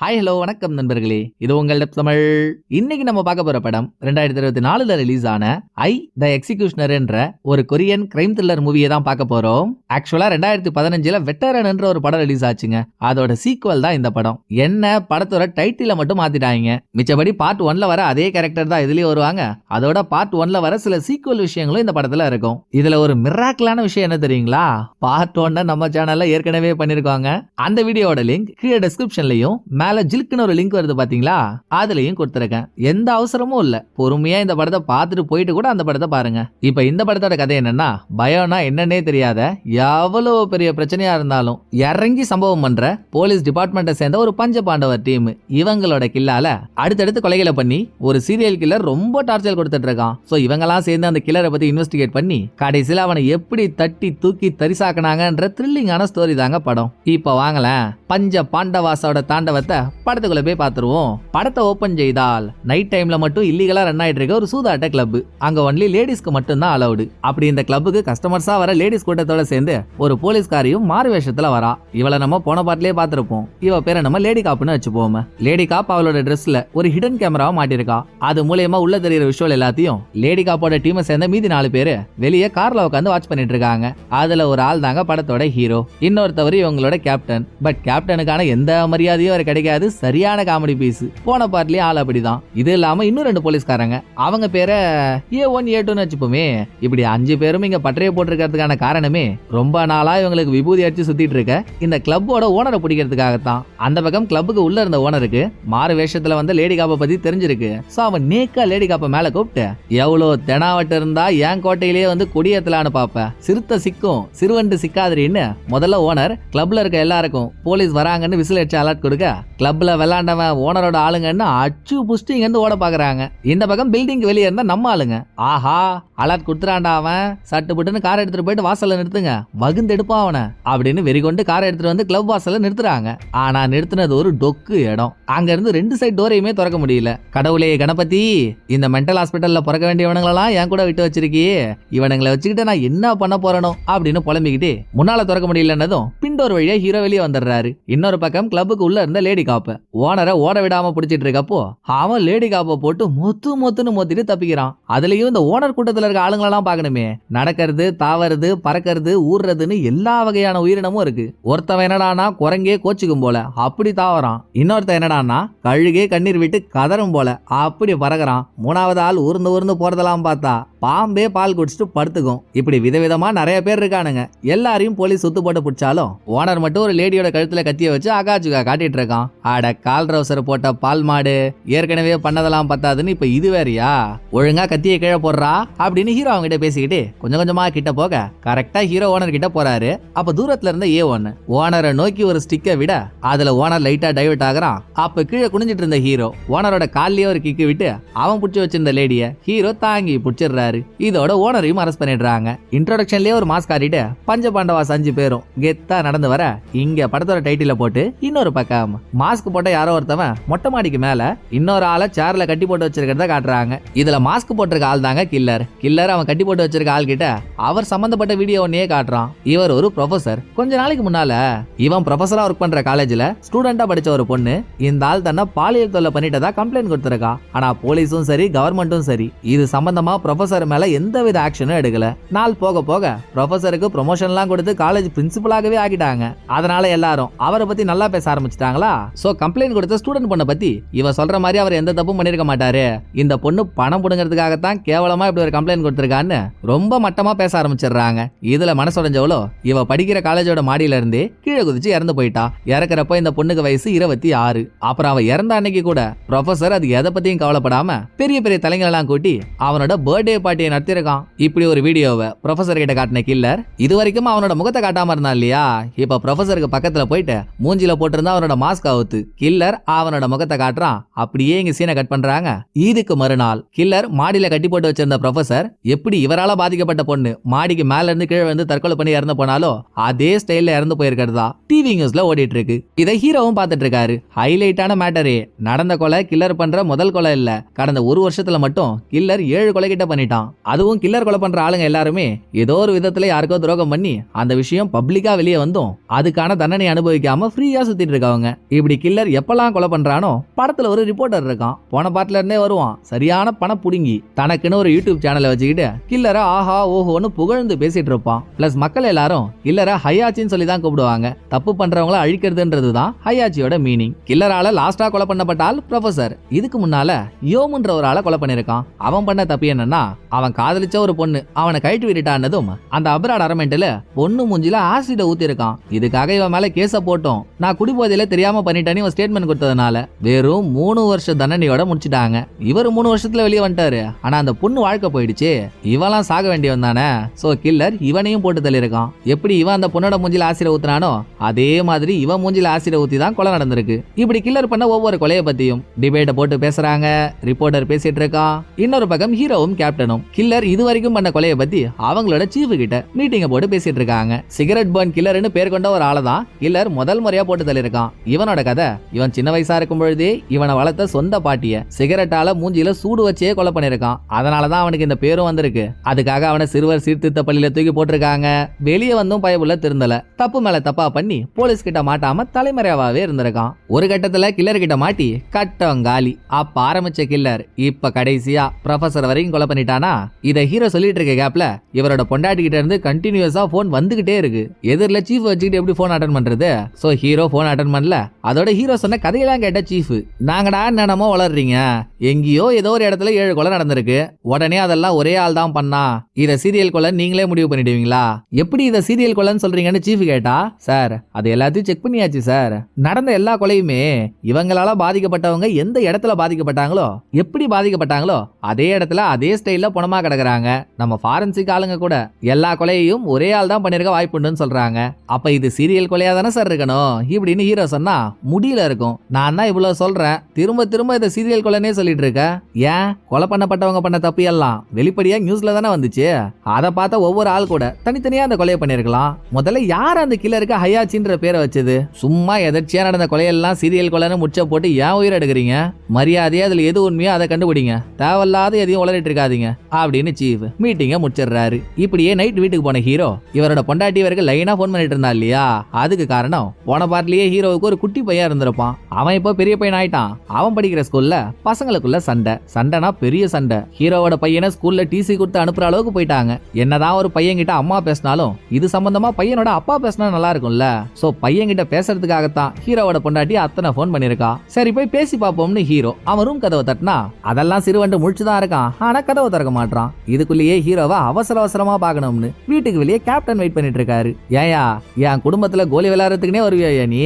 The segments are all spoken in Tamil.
ஹாய் ஹலோ வணக்கம் நண்பர்களே, இது உங்கள் தமிழ். இன்னைக்கு நம்ம பார்க்க போற படம் 2024 ரிலீஸ் ஆன ஐ த எக்ஸிகியூஷனர் என்ற ஒரு கொரியன் கிரைம் த்ரில்லர் மூவியை தான் பார்க்க போறோம். ஆக்சுவலா 2015 வெட்டரன் என்ற ஒரு படம் ரிலீஸ் ஆச்சுங்க. அதோட சீக்வல் தான் இந்த படம். என்ன படத்தோட டைட்டில மட்டும் மாத்திட்டாங்க. மிச்சபடி பார்ட் 1ல வர அதே கேரக்டர் தான் இதுலயே வருவாங்க. அதோட பார்ட் 1ல வர சில சீக்வல் விஷயங்களும் இந்த படத்துல இருக்கும். இதுல ஒரு மிராக்கிளான விஷயம் என்ன தெரியுங்களா? பார்ட் 1 நம்ம சேனல்ல ஏற்கனவே பண்ணிருக்காங்க. அந்த வீடியோட லிங்க் கீழே டிஸ்கிரிப்ஷன்லயும் மேல ஜில்க்குன்னு ஒரு லிங்க் வருது பாத்தீங்களா, அதுலயும் கொடுத்திருக்கேன். எந்த அவசரமும் இல்ல, பொறுமையா இந்த படத்தை பார்த்துட்டு போயிட்டு கூட அந்த படத்தை பாருங்க. இப்ப இந்த படத்தோட கதை என்னன்னா, பயம்னா என்னன்னே தெரியாத எவ்வளவு பெரிய பிரச்சனையா இருந்தாலும் இறங்கி சம்பவம் பண்ற போலீஸ் டிபார்ட்மெண்ட்டை சேர்ந்த ஒரு பஞ்ச பாண்டவர் டீம். இவங்களோட கில்லால அடுத்தடுத்து கொலைகளை பண்ணி ஒரு சீரியல் கில்லர் ரொம்ப டார்ச்சர் கொடுத்துட்டு இருக்கான். சோ இவங்கெல்லாம் சேர்ந்து அந்த கில்லரை பத்தி இன்வெஸ்டிகேட் பண்ணி கடைசியில அவனை எப்படி தட்டி தூக்கி தரிசாக்கினாங்கன்ற த்ரில்லிங்கான ஸ்டோரி தாங்க படம். இப்ப வாங்கலாம் பஞ்ச பாண்டவாஸோட தாண்டவத்தை படத்துக்குள்ள போய் பார்த்துருவோம். படத்தை ஓபன் செய்தால் நைட் டைம்ல மட்டும் இல்லீகலா ரன் ஆயிட்டு இருக்க ஒரு சூதாட்ட கிளப். அங்க ஒன்லி லேடிஸ்க்கு மட்டும் தான் அலவுடு. அப்படி இந்த கிளப்புக்கு கஸ்டமர்ஸா வர லேடிஸ் கூட்டத்தோட சேர்ந்து ஒரு போலீஸ்காரியும் மாறு வேஷத்துல வரா. இவளை நம்ம போன பாட்டிலே பார்த்திருப்போம். இவ பேரை நம்ம லேடி காப்னு வச்சுப்போம். லேடி காப் அவளோட ட்ரெஸ்ல ஒரு ஹிடன் கேமராவை மாட்டிருக்கா. அது மூலமா உள்ள தெரியுற விஷுவல் எல்லாத்தையும் லேடி காப்போட டீமை சேர்ந்த மீதி 4 பேரு வெளியே கார்ல உட்காந்து வாட்ச் பண்ணிட்டு இருக்காங்க. அதுல ஒரு ஆள் தாங்க படத்தோட ஹீரோ. இன்னொருத்தவர் இவங்களோட கேப்டன். பட் கேப்டனுக்கான எந்த மரியாதையும் அவர் கிடைக்காது. சரியான காமெடி பீஸ். போன பார்ட்லயே ஆள் அப்படிதான். இது இல்லாம இன்னும் 2 போலீஸ்காரங்க. அவங்க பேரை A1 A2ன்னு வச்சுப்போமே. இப்படி 5 பேரும் இங்க பட்டறையை போட்டிருக்கிறதுக்கான காரணமே ரொம்ப நாளா இவங்களுக்கு விபூதி அடிச்சு சுத்திட்டு இருக்க இந்த கிளப்போட ஓனரை பிடிக்கிறதுக்காகத்தான். அந்த பக்கம் கிளப்புக்கு உள்ள இருந்த ஓனருக்கு மாறு வேஷத்துல வந்த லேடி காப்பை பத்தி தெரிஞ்சிருக்கு. சோ அவன் நேக்கா லேடி காப்பை மேல கூப்பிட்டு, எவ்வளவு தெனாவட்டு இருந்தா என் கோட்டையிலேயே வந்து கொடியேத்தலான்னு பாப்ப, சிறுத்தை சிக்கும் சிறுவண்டு சிக்காதிரின்னு முதல்ல ஓனர் கிளப்ல இருக்க எல்லாருக்கும் போலீஸ் வராங்கன்னு விசில் அடிச்சு அலர்ட் கொடுக்க, கிளப்ல விளையாண்டவன் ஓனரோட ஆளுங்கன்னு அச்சு புஷ்டி இங்க ஓட பாக்குறாங்க. இந்த பக்கம் பில்டிங் வெளியே இருந்தா நம்ம ஆளுங்க, ஆஹா அலர்ட் கொடுத்துறான்டா அவன், சட்டு புட்டுன்னு காரை எடுத்துட்டு போயிட்டு வாசல்ல நிறுத்துங்க, வகுந்து எடுப்பான் அவனை அப்படின்னு வெறி கொண்டு காரை எடுத்துட்டு வந்து கிளப் வாசல்ல நிறுத்துறாங்க. ஆனா நிறுத்தினது ஒரு டொக்கு இடம். அங்க இருந்து 2 சைடு டோரையுமே திறக்க முடியல. கடவுளே கணபதி, இந்த மென்டல் ஹாஸ்பிட்டல்ல பிறக்க வேண்டியவனுங்களெல்லாம் என் கூட விட்டு வச்சிருக்கியே, இவனுங்களை வச்சுக்கிட்டு நான் என்ன பண்ண போறனோ அப்படின்னு புலம்பிக்கிட்டு முன்னால திறக்க முடியலன்னதும் பின்டோர் வழியா ஹீரோ வெளியே வந்துடுறாரு. இன்னொரு பக்கம் கிளப்புக்கு உள்ள இருந்த லேடி காப்ப ஓனரை ஓட விடாம பிடிச்சிட்டு இருக்கப்போ அவன் லேடி காப்ப போட்டு மொத்துன்னு மொத்திட்டு தப்பிக்கிறான். அதுலயும் இந்த ஓனர் கூட்டத்துல இருக்க ஆளுங்களெல்லாம் பாக்கணுமே. நடக்கிறது, தாவறது, பறக்கிறது, ஊர்றதுன்னு எல்லா வகையான உயிரினமும் இருக்கு. ஒருத்தவன் என்னடானா குரங்கே கோச்சிக்கும் போல அப்படி தாவறான். இன்னொருத்த என்னடானா கழுகே கண்ணீர் விட்டு கதரும் போல அப்படி பறக்கிறான். 3வது ஆள் ஊர்ந்து போறதெல்லாம் பார்த்தா பாம்பே பால் குடிச்சிட்டு படுத்துக்கும். இப்படி விதவிதமா நிறைய பேர் இருக்கானுங்க. எல்லாரையும் போலீஸ் சுத்து போட்டு பிடிச்சாலும் ஓனர் மட்டும் ஒரு லேடியோட கழுத்துல கத்திய வச்சு அகாச்சுகா காட்டிட்டு இருக்கான். ஆட கால் ரவுசர் போட்ட பால் மாடு, ஏற்கனவே பண்ணதெல்லாம் பத்தாதுன்னு இப்ப இது வேறையா, ஒழுங்கா கத்திய கீழே போடுறா அப்படின்னு ஹீரோ அவங்க கிட்ட பேசிக்கிட்டு கொஞ்சம் கொஞ்சமா கிட்ட போக கரெக்டா ஹீரோ ஓனர் கிட்ட போறாரு. அப்ப தூரத்துல இருந்த A1 ஓனரை நோக்கி ஒரு ஸ்டிக்கை விட அதுல ஓனர் லைட்டா டைவர்ட் ஆகுறான். அப்ப கீழே குனிஞ்சிட்டு இருந்த ஹீரோ ஓனரோட கால்லயே ஒரு கிக்கு விட்டு அவன் புடிச்சு வச்சிருந்த லேடிய ஹீரோ தாங்கி புடிச்சிடுறாரு. இதோட ஓனரையும் அரெஸ்ட் பண்ணிடுறாங்க. இன்ட்ரோடக்ஷன்லயே ஒரு மாஸ்க் ஆடிட்டு பஞ்ச பாண்டவாஸ் 5 பேரும் கெத்தா நடந்து வர இங்க படத்தோட டைட்டில போட்டு இன்னொரு பக்கம் மாஸ்க் போட்ட யாரோ ஒருத்தவன் மொட்டை மாடிக்கு மேல இன்னொரு ஆளை சேர்ல கட்டி போட்டு வச்சிருக்கிறத காட்டுறாங்க. இதுல மாஸ்க் போட்டிருக்க ஆள் தாங்க கில்லர். அவன் கட்டி போட்டு வச்சிருக்க ஆள் கிட்ட அவர் சம்பந்தப்பட்ட வீடியோ ஒன்னே காட்டுறான். இவர் ஒரு ப்ரொஃபசர். கொஞ்ச நாளைக்கு முன்னால இவன் ப்ரொஃபசரா ஒர்க் பண்ற காலேஜ்ல ஸ்டூடெண்டா படிச்ச ஒரு பொண்ணு இந்த ஆள் தன்னை பாலியல் தொல்லை பண்ணிட்டதா கம்ப்ளைண்ட் கொடுத்திருக்கா. ஆனா போலீஸும் சரி கவர்மெண்ட்டும் சரி இது சம்பந்தமா ப்ரொஃபசர் மேல எந்தவித ஆக்ஷனும் எடுக்கல. நாள் போக போக ப்ரொஃபசருக்கு ப்ரொமோஷன்லாம் கொடுத்து காலேஜ் பிரின்சிபலாகவே ஆகிட்டாங்க. அதனால எல்லாரும் அவரை பத்தி நல்லா பேச ஆரம்பிச்சிட்டாங்களா. சோ கம்ப்ளைண்ட் கொடுத்த ஸ்டூடெண்ட் பொண்ணை பத்தி இவ சொல்ற மாதிரி அவர் எந்த தப்பும் பண்ணிருக்க மாட்டாரு, இந்த பொண்ணு பணம் புடுங்கிறதுக்காகத்தான் கேவலமா இப்படி ஒரு கம்ப்ளைண்ட் கொடுத்திருக்கான்னு ரொம்ப மட்டமா பேச ஆரம்பிச்சிடுறாங்க. இதுல மனசுடைஞ்சவளோ இவ படிக்கிற காலேஜோட மாடியில இருந்து கீழே குதிச்சு இறந்து போயிட்டா. இறக்குறப்ப இந்த பொண்ணுக்கு வயசு 26. அப்புறம் அவ இறந்த அன்னைக்கு கூட ப்ரொஃபசர் அது எதை பத்தியும் கவலைப்படாம பெரிய பெரிய தலைங்களை எல்லாம் கூட்டி அவனோட பர்த்டே பார்ட்டியை நடத்திருக்கான். இப்படி ஒரு வீடியோவை ப்ரொஃபசர் கிட்ட காட்டின கில்லர் இது வரைக்கும் அவனோட முகத்தை காட்டாம இருந்தா இல்லையா, இப்ப ப்ரொஃபசருக்கு பக்கத்துல போயிட்டு மூஞ்சில போட்டிருந்தா அவனோட மாஸ்க் அவுத்து கில்லர் அவனோட முகத்தை காட்டுறான். அப்படியே இங்க சீனை கட் பண்றாங்க. இதுக்கு மறுநாள் கில்லர் மாடியில கட்டி போட்டு வச்சிருந்த ப்ரொஃபசர் எப்படி இவரால பாதிக்கப்பட்ட பொண்ணு மாடிக்கு மேல இருந்து கீழே வந்து தற்கொலை பண்ணி இறந்து போனாலோ அதே ஸ்டைல்ல இறந்து போயிருக்கிறதா டிவி நியூஸ்ல ஓடிட்டு இருக்கு. இதை ஹீரோவும் பார்த்துட்டு இருக்காரு. ஹைலைட்டான மேட்டரே நடந்த கொலை கில்லர் பண்ற முதல் கொலை இல்ல, கடந்த 1 வருஷத்துல மட்டும் கில்லர் 7 கொலை கிட்ட பண்ணிட்டான். பண்ணிட்டான். அதுவும் கில்லர் கொலை பண்ற ஆளுங்க எல்லாருமே ஏதோ ஒரு விதத்துல யாருக்கோ துரோகம் பண்ணி அந்த விஷயம் பப்ளிக்கா வெளியே வந்தும் அதுக்கான தண்டனை அனுபவிக்காம ஃப்ரீயா சுத்திட்டு இருக்காங்க. இப்படி கில்லர் எப்பெல்லாம் கொலை பண்றானோ படத்துல ஒரு ரிப்போர்ட்டர் இருக்கான், போன பாட்டுல இருந்தே வருவான், சரியான பணம் புடுங்கி தனக்குன்னு ஒரு யூடியூப் சேனலை வச்சுக்கிட்டு கில்லரை ஆஹா ஓஹோன்னு புகழ்ந்து பேசிட்டு இருப்பான். பிளஸ் மக்கள் எல்லாரும் கில்லரை ஹையாச்சின்னு சொல்லி தான் கூப்பிடுவாங்க. தப்பு பண்றவங்கள அழிக்கிறதுன்றது தான் ஹையாச்சியோட மீனிங். கில்லரால லாஸ்டா கொலை பண்ணப்பட்ட ஆள் ப்ரொஃபசர். இதுக்கு முன்னால யோமுன்ற ஒரு ஆளை கொலை பண்ணிருக்கான். அவன் பண்ண தப்பு என்னன்னா, அவன் காதலிச்ச ஒரு பொண்ணு அவனை கைட்டு விட்டுட்டானதும் அந்த அப்ராட் அரமெண்ட்ல பொண்ணு மூஞ்சில ஆசிட ஊத்தி இருக்கான். இதுக்காக இவன் மேல கேஸ போட்டோம், நான் குடிபோதையில தெரியாம பண்ணிட்டேன்னு இவன் ஸ்டேட்மெண்ட் கொடுத்ததுனால வெறும் 3 வருஷ தண்டனையோட முடிச்சிட்டாங்க. இவர் 3 வருஷத்துல வெளியே வந்துட்டாரு. ஆனா அந்த பொண்ணு வாழ்க்கை போயிடுச்சு. இவெல்லாம் சாக வேண்டியவன் தானே. சோ கில்லர் இவனையும் போட்டு தள்ளிருக்கான். எப்படி இவன் அந்த பொண்ணோட மூஞ்சில ஆசிட ஊத்துனானோ அதே மாதிரி இவன் மூஞ்சில ஆசிட ஊத்தி தான் கொலை நடந்திருக்கு. இப்படி கில்லர் பண்ண ஒவ்வொரு கொலையை பத்தியும் டிபேட்டை போட்டு பேசுறாங்க. ரிப்போர்ட்டர் பேசிட்டு இருக்கான். இன்னொரு பக்கம் ஹீரோவும் கேப்டனும் கில்லர் இதுவரைக்கும் பண்ண கொலையை பத்தி அவங்களோட சீஃப் கிட்ட மீட்டிங்க போட்டு பேசிட்டு இருக்காங்க. சிகரெட் பர்ன் கில்லர்னு பேர் கொண்ட ஒரு ஆளை தான் கில்லர் முதல் முறையா போட்டு தள்ளிருக்கான். இவனோட கதை, இவன் சின்ன வயசா இருக்கும் பொழுதே இவனை வளர்த்த சொந்த பாட்டிய சிகரெட்டால மூஞ்சில சூடு வச்சே கொலை பண்ணிருக்கான். அதனாலதான் அவனுக்கு இந்த பேரும் வந்திருக்கு. அதுக்காக அவனை சிறுவர் சீர்திருத்த பள்ளியில தூக்கி போட்டிருக்காங்க. வெளியே வந்தும் பயபுள்ள திருந்தல. தப்பு மேல தப்பா பண்ணி போலீஸ் கிட்ட மாட்டாம தலைமறையாவே இருந்திருக்கான். ஒரு கட்டத்துல கில்லர் கிட்ட மாட்டி கட்டம் காலி. அப்ப ஆரம்பிச்ச கில்லர் இப்ப கடைசியா ப்ரொஃபசர் வரைக்கும் கொலை பண்ணிட்டானா. இத ஹீரோ சொல்லிட்டு இருக்க கேப்ல இவரோட பொண்டாட்டி கிட்ட இருந்து கண்டினியூஸா போன் வந்துகிட்டே இருக்கு. எதிரில சீஃப் வச்சுக்கிட்டு எப்படி போன் அட்டன் பண்றது? சோ ஹீரோ போன் அட்டன் பண்ணல. அதோட ஹீரோ சொன்ன கதையெல்லாம் கேட்ட சீஃப், நாங்கடா என்னமோ வளர்றீங்க, எங்கேயோ ஏதோ ஒரு இடத்துல 7 கொலை நடந்திருக்கு, உடனே அதெல்லாம் ஒரே ஆள் தான் பண்ணா, இத சீரியல் கொலை நீங்களே முடிவு பண்ணிடுவீங்களா? எப்படி இத சீரியல் கொலைன்னு சொல்றீங்கன்னு சீஃப் கேட்டா, சார் அது எல்லாத்தையும் செக் பண்ணியாச்சு சார். நடந்த எல்லா கொலையுமே இவங்களால பாதிக்கப்பட்டவங்க எந்த இடத்துல பாதிக்கப்பட்டாங்களோ, எப்படி பாதிக்கப்பட்டாங்களோ அதே இடத்துல அதே ஸ்டைல்ல பணமா கிடக்குறாங்க. நம்ம ஃபாரன்சிக் ஆளுங்க கூட எல்லா கொலையையும் ஒரே ஆள் தான் பண்ணிருக்க வாய்ப்புன்னு சொல்றாங்க. அப்ப இது சீரியல் கொலையா தானே சார் இருக்கணும் இப்படின்னு ஹீரோ சொன்னா முடியல இருக்கும். நான் தான் இவ்வளவு சொல்றேன், திரும்ப திரும்ப இதை சீரியல் கொலைனே சொல்லிட்டு இருக்க. ஏன் கொலை பண்ணப்பட்டவங்க பண்ண தப்பு எல்லாம் வெளிப்படையா நியூஸ்ல தானே வந்துச்சு. அதை பார்த்த ஒவ்வொரு ஆள் கூட தனித்தனியா அந்த கொலையை பண்ணிருக்கலாம். முதல்ல யார் அந்த கில்லருக்கு ஹையாச்சின்ற பேரை வச்சது? சும்மா எதர்ச்சியா நடந்த கொலையெல்லாம் சீரியல் கொலைன்னு முச்ச போட்டு ஏன் உயிர் எடுக்கிறீங்க? மரியாதையா அதுல எது உண்மையோ அதை கண்டுபிடிங்க, தேவையில்லாத எதையும் உளறிட்டு இருக்காதீங்க அப்படின்னு சீஃப் மீட்டிங்க முடிச்சிடுறாரு. இப்படியே நைட் வீட்டுக்கு போன ஹீரோ இவரோட பொண்டாட்டி வரைக்கும் லைனா போன் பண்ணிட்டு இருந்தா இல்லையா, அதுக்கு காரணம் போன பார்ட்லயே ஹீரோவுக்கு ஒரு குட்டி பையன் இருந்திருப்பான். அவன் இப்போ பெரிய பையன் ஆயிட்டான். அவன் படிக்கிற ஸ்கூல்ல பசங்களுக்குள்ள சண்டைனா பெரிய சண்டை. ஹீரோவோட பையனை ஸ்கூல்ல டிசி கொடுத்து அனுப்புற அளவுக்கு போயிட்டாங்க. என்னதான் ஒரு பையன் கிட்ட அம்மா பேசினாலும் இது சம்பந்தமா பையனோட அப்பா பேசினா நல்லா இருக்கும்ல. சோ பையன் கிட்ட பேசுறதுக்காகத்தான் ஹீரோவோட பொண்டாட்டி அத்தனை போன் பண்ணிருக்கா. சரி போய் பேசி பாப்போம்னு ஹீரோ அவன் ரூம் கதவை தட்டினா அதெல்லாம் சிறுவண்டு முழிச்சுதான் இருக்கான். ஆனா கதவை திறக்க மாட்டான். இதுக்குள்ளேயே ஹீரோவை அவசர அவசரமா பாக்கணும்னு வீட்டுக்கு வெளியே கேப்டன் வெயிட் பண்ணிட்டு இருக்காரு. ஏயா என் குடும்பத்துல கோலி விளையாடுறதுக்குனே வருவியா நீ?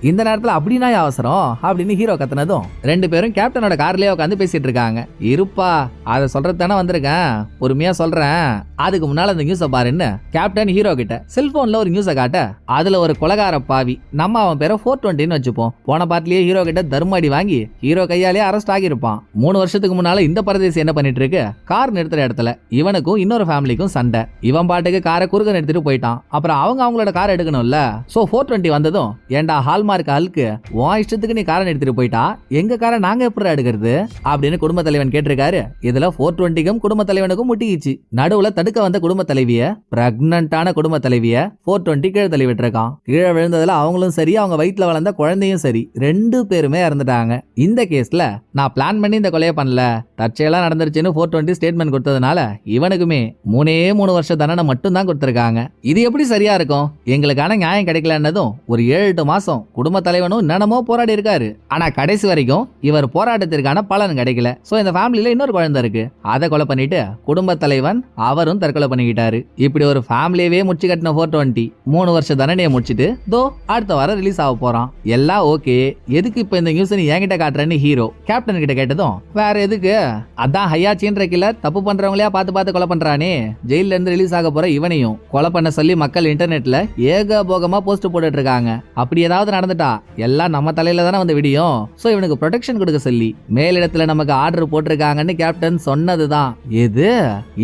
இந்த நேரத்துல அப்படின்னா அவசரம் அப்படின்னு ஹீரோ கத்துனதும் 2 பேரும் கேப்டனோட கார்லயே உட்காந்து பேசிட்டு இருக்காங்க. இருப்பா அதை சொல்றது தானே வந்திருக்கேன், பொறுமையா சொல்றேன், அதுக்கு முன்னால அந்த நியூஸ பாருன்னு கேப்டன் ஹீரோ கிட்ட செல்போன்ல ஒரு நியூஸ காட்ட அதுல ஒரு கொலகார பாவி, நம்ம அவன் பேரை 420 வச்சுப்போம், போன பாட்டிலேயே ஹீரோ கிட்ட தர்மடி வாங்கி ஹீரோ கையாலே அரெஸ்ட் ஆகியிருப்பான். 3 வருஷத்துக்கு முன்னால இந்த பரதேசி என்ன பண்ணிட்டு இருக்கு, கார் நிறுத்துற இடத்துல இவனுக்கும் இன்னொரு ஃபேமிலிக்கும் சண்டை. இவன் பாட்டுக்கு காரை குறுக்க நிறுத்திட்டு போயிட்டான். அப்புறம் அவங்களோட கார் எடுக்கணும்ல. சோ 420 வந்ததும், ஏண்டா ஹால்மார்க் ஆளுக்கு உன் இஷ்டத்துக்கு நீ காரை நிறுத்திட்டு போயிட்டா, எங்க காரை நாங்க எப்படி எடுக்கிறது அப்படின்னு குடும்ப தலைவன் கேட்டிருக்காரு. இதுல 420க்கும் குடும்ப தலைவனுக்கும் முட்டிக்கிச்சு. நடுவுல தடுக்க வந்த குடும்ப தலைவிய, பிரெக்னன்டான குடும்ப தலைவிய 420 கீழே தள்ளி விட்டுருக்கான். கீழே விழுந்ததுல அவங்களும் சரி அவங்க வயிற்றுல வளர்ந்த குழந்தையும் சரி 2 பேருமே இறந்துட்டாங்க. இந்த கேஸ்ல நான் பிளான் பண்ணி இந்த கொலையை பண்ணல, தற்செயலா நடந்துருச்சுன்னு 420 ஸ்டேட்மெண்ட் கொடுத்ததுனால இவனுக்குமே 3 வருஷ தண்டனை மட்டும் தான் கொடுத்திருக்காங்க. இது எப்படி சரியா இருக்கும்? எங்களுக்கான நியாயம் கிடைக்கலன்னதும் ஒரு 7-8 மாசம் குடும்ப தலைவனும் என்னமோ போராடி இருக்காரு. ஆனா கடைசி வரைக்கும் இவர் போராட்டத்திற்கான பலன் கிடைக்கல. சோ இந்த ஃபேமிலில இன்னொரு குழந்தை இருக்கு, அதை கொலை பண்ணிட்டு குடும்ப தலைவன் அவரும் தற்கொலை பண்ணிக்கிட்டாரு. இப்படி ஒரு ஃபேமிலியவே முடிச்சு கட்டின 420 3 வருஷ தண்டனையை முடிச்சிட்டு தோ அடுத்த வாரம் ரிலீஸ் ஆக போறான். எல்லாம் ஓகே, எதுக்கு இப்ப இந்த நியூஸ் நீ என்கிட்ட காட்டுறேன்னு ஹீரோ கேப்டன் கிட்ட கேட்டதும், வேற எதுக்கு, அதான் ஹையாச்சின்ற கில்லர் தப்பு பண்றவங்களா பார்த்து கொலை பண்றானே, ஜெயில இருந்து ரிலீஸ் ஆக போற இவனையும் கொலை பண்ண சொல்லி மக்கள் இன்டர்நெட்ல ஏகபோகமா போஸ்ட் போட்டுட்டு இருக்காங்க. அப்படி ஏதாவது நடந்துட்டா எல்லாம் நம்ம தலையில தானே வந்து விடியும். சோ இவனுக்கு ப்ரொடெக்ஷன் கொடுக்க சொல்லி மேலிடத்துல நமக்கு ஆர்டர் போட்டிருக்காங்கன்னு கேப்டன் சொன்னதுதான். எது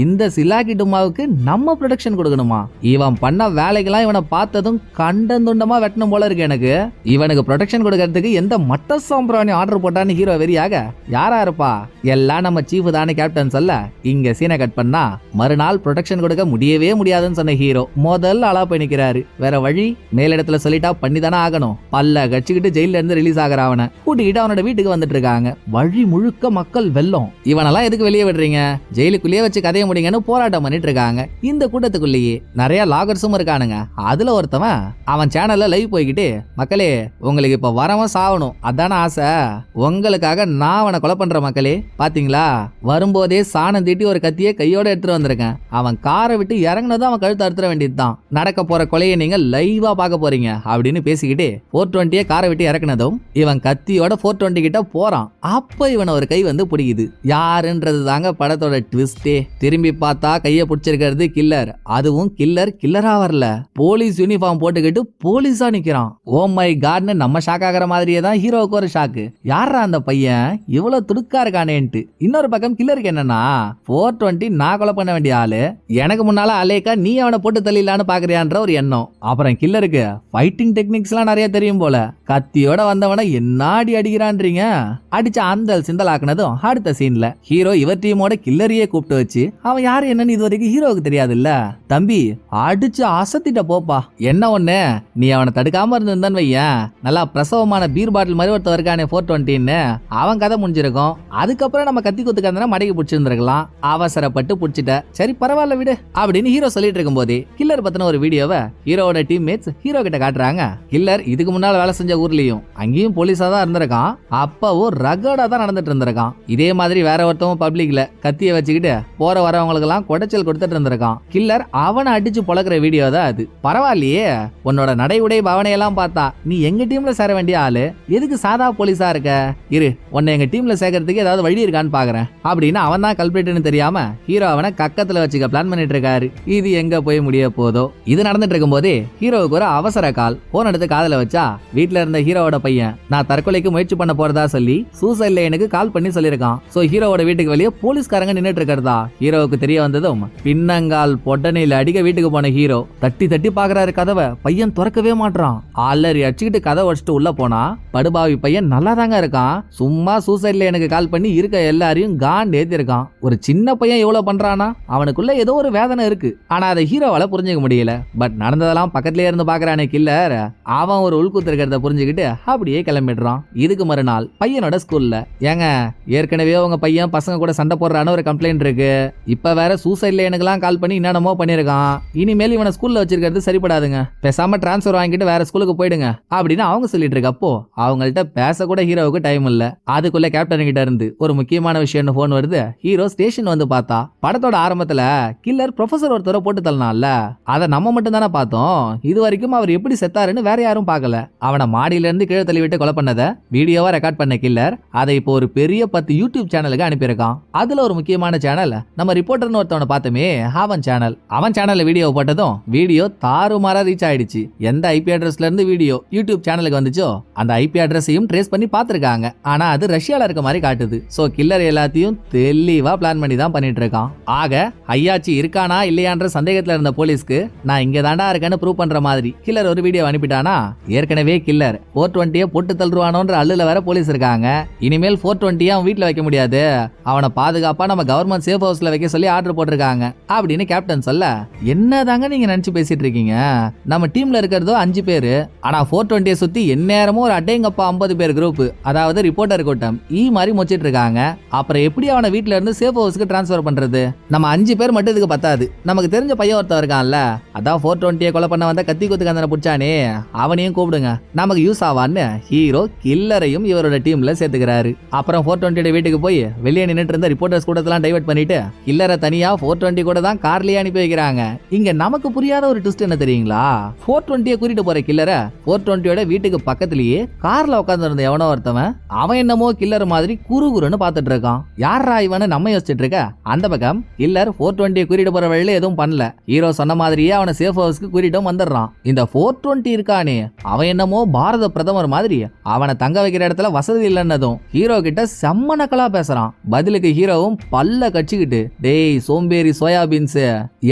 இந்த சிலாக்கி டுமாவுக்கு நம்ம ப்ரொடெக்ஷன் கொடுக்கணுமா? இவன் பண்ண வேலைக்கெல்லாம் இவனை பார்த்ததும் கண்டந்துண்டமா வெட்டணும் போல இருக்கு எனக்கு. இவனுக்கு ப்ரொடெக்ஷன் கொடுக்கறதுக்கு எந்த மட்ட சாம்பிராணி ஆர்டர் போட்டான்னு ஹீரோ வெறியாக யாரா இருப்பா? எல்லாம் நம்ம சீஃப் தானே கேப்டன் சொல்ல, இங்க சீனை கட் பண்ணா மறுநாள் ப்ரொடெக்ஷன் கொடுக்க முடியவே முடியாதுன்னு சொன்ன ஹீரோ முதல் ஆளா போய் நிக்கிறாரு. வேற வழி, மேலிடத்துல சொல்லிட்டா பண்ணிதானே ஆகணும். பல்ல கட்சிக்கிட்டு ஜெயில இருந்து ரிலீஸ் ஆகிற அவனை கூட்டிக்கிட்டு அவனோட வீட்டுக்கு வந்துட்டு இருக்காங்க. வழி முழுக்க மக்கள் வெள்ளம். இவனெல்லாம் எதுக்கு வெளியே விடுறீங்க, ஜெயிலுக்குள்ளேயே வச்சு கதைய முடியுங்கன்னு போராட்டம் பண்ணிட்டு இருக்காங்க. இந்த கூட்டத்துக்குள்ளேயே நிறைய லாகர்ஸும் இருக்கானுங்க. அதுல ஒருத்தவன் அவன் சேனல்ல லைவ் போய்கிட்டு, மக்களே உங்களுக்கு இப்ப வரவன் சாவணும் அதான ஆசை, உங்களுக்காக நான் அவனை கொலை பண்ற மக்களே, பாத்தீங்களா வரும்போதே சாணம் தீட்டி ஒரு கத்தியை கையோட எடுத்துட்டு வந்திருக்கேன். அவன் காரை விட்டு இறங்குனதும் அவன் கழுத்து அறுத்துற வேண்டியதுதான். நடக்க போற கொலையை நீங்க லைவா பார்க்க போறீங்க அப்படின்னு பேசிக்கிட்டு 420 காரை விட்டு இறக்குனதும் இவன் கத்தியோட 420 கிட்ட போறான். அப்ப இவனை ஒரு கை வந்து பிடிக்குது. யாருன்றது தாங்க படத்தோட ட்விஸ்டே. திரும்பி பார்த்தா கைய பிடிச்சிருக்கிறது கில்லர். அதுவும் கில்லரா வரல, போலீஸ் யூனிஃபார்ம் போட்டுக்கிட்டு போலீஸா நிக்கிறான். ஓ மை காட்னு நம்ம ஷாக் ஆகிற மாதிரியே தான் ஹீரோவுக்கு ஒரு ஷாக்கு. யாரா அந்த பையன் இவ்வளவு துடுக்கா இருக்கானேன்ட்டு. இன்னொரு பக்கம் கில்லருக்கு என்னன்னா 420 நான் கொலை பண்ண வேண்டிய ஆளு, எனக்கு முன்னால அலேக்கா நீ அவனை போட்டு தள்ளிடலான்னு பாக்குறியான்ற ஒரு எண்ணம். அப்புறம் கில்லருக்கு ஃபைட்டிங் டெக்னிக்ஸ் எல்லாம் நிறைய தெரியும் போல. கத்தியோட வந்தவன என்னாடி அடிக்கிறான்றீங்க. அடிச்ச அந்த சிந்தலாக்குனதும் அடுத்த சீன்ல ஹீரோ இவர் டீமோட கில்லரையே கூப்பிட்டு வச்சு, அவன் யாரு என்னன்னு இது வரைக்கும் ஹீரோவுக்கு தெரியாது இல்ல, தம்பி அடிச்சு அசத்திட்ட போப்பா. என்ன ஒண்ணு, நீ அவனை தடுக்காம இருந்திருந்தான்னு வையன், நல்லா பிரசவமான பீர் பாட்டில் மாதிரி ஒருத்த இருக்கானே 420ன்னு அவன் கதை முடிஞ்சிருக்கும். அதுக்கப்புறம் நம்ம கத்தி குத்து கந்தனா மடக்கி பிடிச்சிருந்திருக்கலாம். அவசரப்பட்டு பிடிச்சிட்ட, சரி பரவாயில்ல விடு அப்படின்னு ஹீரோ சொல்லிட்டு இருக்கும் போதே கில்லர் பத்தின ஒரு வீடியோவை ஹீரோவோட டீம்மேட்ஸ் ஹீரோ கிட்ட காட்டுறாங்க. கில்லர் இதுக்கு முன்னால வேலை செஞ்ச ஊர்லயும் அங்கேயும் போலீஸா தான் இருந்திருக்கான். அப்பவும் ரகடா தான் நடந்துட்டு இருந்திருக்கான். இதே மாதிரி வேற ஒருத்தவங்க பப்ளிக்ல கத்திய வச்சுக்கிட்டு போற வரவங்களுக்கு எல்லாம் கொடைச்சல் கொடுத்துட்டு இருந்திருக்கான். கில்லர் அவனை அடிச்சு பொழக்கிற வீடியோ தான் அது. பரவாயில்லையே, உன்னோட நடை உடை பவனையெல்லாம் பார்த்தா நீ எங்க டீம்ல சேர வேண்டிய ஆளு, எதுக்கு சாதா போலீஸா இருக்க, இரு உன்னை எங்க டீம்ல சேர்க்கறதுக்கு ஏதாவது வழி இருக்கான்னு பாக்குறேன் அப்படின்னு அவன் தான் கல்பிரேட்னு தெரியாம ஹீரோ அவனை கக்கத்துல வச்சுக்க பிளான் பண்ணிட்டு இருக்காரு. இது எங்க போய் முடிய போதோ. இது நடந்துட்டு இருக்கும் போதே ஹீரோவுக்கு ஒரு அவசர கால். போன் எடுத்து காதல வச்சா வீட்டுல இருந்த ஹீரோவோட பையன் நான் தற்கொலைக்கு முயற்சி பண்ண போறதா சொல்லி சூசைட் லைனுக்கு கால் பண்ணி சொல்லிருக்கான். சோ ஹீரோவோட வீட்டுக்கு வெளியே போலீஸ்காரங்க நின்னுட்டு இருக்கிறதா ஹீரோவுக்கு தெரிய வந்ததும் பின்னங்கால் பொட்டனையில அடிக்க வீட்டுக்கு போன ஹீரோ தட்டி தட்டி பாக்குறாரு கதவை. பையன் திறக்கவே மாட்டான். அலறி அடிச்சுக்கிட்டு கதை வச்சுட்டு உள்ள போனா படுபாவி பையன் நல்லா தாங்க இருக்கான். சும்மா சூசைட் லைனுக்கு கால் பண்ணி இருக்க எல்லாரையும் காண்ட் ஏத்தி இருக்கான். ஒரு சின்ன பையன் எவ்வளவு பண்றானா, அவனுக்குள்ள ஏதோ ஒரு வேதனை இருக்கு. ஆனா அதை ஹீரோவால புரிஞ்சுக்க முடியல. பட் நடந்ததெல்லாம் பக்கத்திலே இருந்து பாக்குறானே கில்லர், அவன் ஒரு உள்குத்து இருக்கிறத புரிஞ்சுக்கிட்டு அப்படியே கிளம்பிடுறான். இதுக்கு மறுநாள் பையனோட ஸ்கூல்ல, ஏங்க ஏற்கனவே உங்க பையன் பசங்க கூட சண்டை போடுறான்னு ஒரு கம்ப்ளைண்ட் இருக்கு. இப்ப வேற சூசைட் லைனுக்கெல்லாம் கால் பண்ணி என்னென்னமோ பண்ணிருக்கான். இனிமேல் இவனை ஸ்கூல்ல வச்சிருக்கிறது சரிப்படாதுங்க, பேசாம டிரான்ஸ்பர் வாங்கிட்டு வேற ஸ்கூலுக்கு போயிடுங்க அப்படின்னு அவங்க சொல்லிட்டு இருக்கப்போ அவங்கள்ட்ட பேச கூட ஹீரோவுக்கு டைம் இல்ல. அதுக்குள்ள கேப்டன் கிட்ட இருந்து ஒரு முக்கியமான விஷயம்னு போன் வருது. ஹீரோ ஸ்டேஷன் வந்து பார்த்தா படத்தோட ஆரம்பத்துல கில்லர் ப்ரொஃபசர் ஒருத்தரை போட்டு தள்ளனால அதை நம்ம மட்டும் தானே பார்த்தோம். இது வரைக்கும் அவர் எப்படி செத்தாருன்னு வேற யாரும் பார்க்கல. அவனை மாடியில இருந்து கீழே தள்ளி விட்டு கொலை பண்ணதை வீடியோவா ரெக்கார்ட் பண்ண கில்லர் அதை இப்போ ஒரு பெரிய 10 யூடியூப் சேனலுக்கு அனுப்பியிருக்கான். அதுல ஒரு முக்கியமான சேனல் நம்ம ரிப்போர்ட்டர்னு ஒருத்தவனை பார்த்தோமே அவன் சேனல்ல வீடியோ போட்டதும் வீடியோ தாறுமாறா ரீச் ஆயிடுச்சு. எந்த ஐபி அட்ரஸ்ல இருந்து வீடியோ யூடியூப் சேனலுக்கு வந்துச்சோ அந்த ஐபி அட்ரஸையும் ட்ரேஸ் பண்ணி பார்த்திருக்காங்க. ஆனா அது ரஷ்யால இருக்க மாதிரி காட்டுது. சோ கில்லர் எல்லாத்தையும் தெளிவா பிளான் பண்ணி தான் பண்ணிட்டு இருக்கான். ஆக ஐயாச்சி இருக்கானா இல்லையான்ற சந்தேகத்துல இருந்த போலீஸ்க்கு நான் இங்க தாண்டா இருக்கேன்னு ப்ரூவ் பண்ற மாதிரி கில்லர் ஒரு வீடியோ அனுப்பிட்டானா. ஏற்கனவே கில்லர் 420 போட்டு தள்ளுவானோன்ற அல்லுல வேற போலீஸ் இருக்காங்க. இனிமேல் 420 அவன் வீட்டுல வைக்க முடியாது, அவனை பாதுகாப்பா நம்ம கவர்மெண்ட் சேஃப் ஹவுஸ்ல வைக்க சொல்லி ஆர்டர் போட்டிருக்காங்க அப்படின்னு கேப்டன் சொல்ல, என்னதாங்க நீங்க நினைச்சு பேசிட்டு இருக்கீங்க, நம்ம டீம்ல இருக்கிறதோ 5 பேரு, ஆனா 420 சுத்தி எந்நேரமும் ஒரு அட்டேங்கப்பா 50 பேர் குரூப், அதாவது ரிப்போர்ட்டர் கூட்டம் மாதிரி மொச்சிட்டு இருக்காங்க. அப்புறம் எப்படி அவனை வீட்டுல இருந்து சேஃப் ஹவுஸ்க்கு டிரான்ஸ்பர் பண்றது? நம்ம 5 பேர் மட்டும் இதுக்கு பத்தாது, நமக்கு தெரிஞ்ச பையன் ஒருத்தர் இருக்கான்ல, அதான் 420 கொலை பண்ண வந்த கத்தி குத்து கந்தனை புடிச்சானே அவனையும் கூப்பிடுங்க, நமக்கு யூஸ் ஆவான்னு ஹீரோ கில்லரையும் இவரோட டீம்ல சேர்த்துக்கிறாரு. அப்புறம் 420 வீட்டுக்கு போய் வெளியே நின்னுட்டு இருந்த ரிப்போர்ட்டர்ஸ் கூட்டத்தெல்லாம் டைவர்ட் பண்ணிட்டு கில்லரை தனியா 420 கூட தான் கார்லயே அனுப்பி வைக்கிறாங்க. இங்க நமக்கு புரியாத ஒரு ட்விஸ்ட் என்ன தெரியுங்களா, 420 கூட்டிட்டு போற கில்லரை 420 வீட்டுக்கு பக்கத்திலேயே கார்ல உட்கார்ந்து இருந்த எவனோ ஒருத்தவன் அவன் என்னமோ கில்லர் மாதிரி குறுகுறுன்னு பாத்துட்டு இருக்கான். யாரா இவனு நம்ம யோசிச்சுட்டு இருக்க, அந்த பக்கம் கில்லர் 420 கூட்டிட்டு போற வழியில எதுவும் பண்ணல. ஹீரோ சொன்ன மாதிரியே அவனை சேஃப் ஹவுஸ்க்கு கூட்டிட்டும் வந்துடுறான். இந்த 420 இருக்கானே அவன் என்னமோ பாரத பிரதமர் மாதிரி அவனை தங்க வைக்கிற இடத்துல வசதி இல்லைன்னதும் ஹீரோ கிட்ட செம்ம நக்கலா பேசுறான். பதிலுக்கு ஹீரோவும் பல்ல கட்சிக்கிட்டு, டேய் சோம்பேறி சோயாபீன்ஸ்,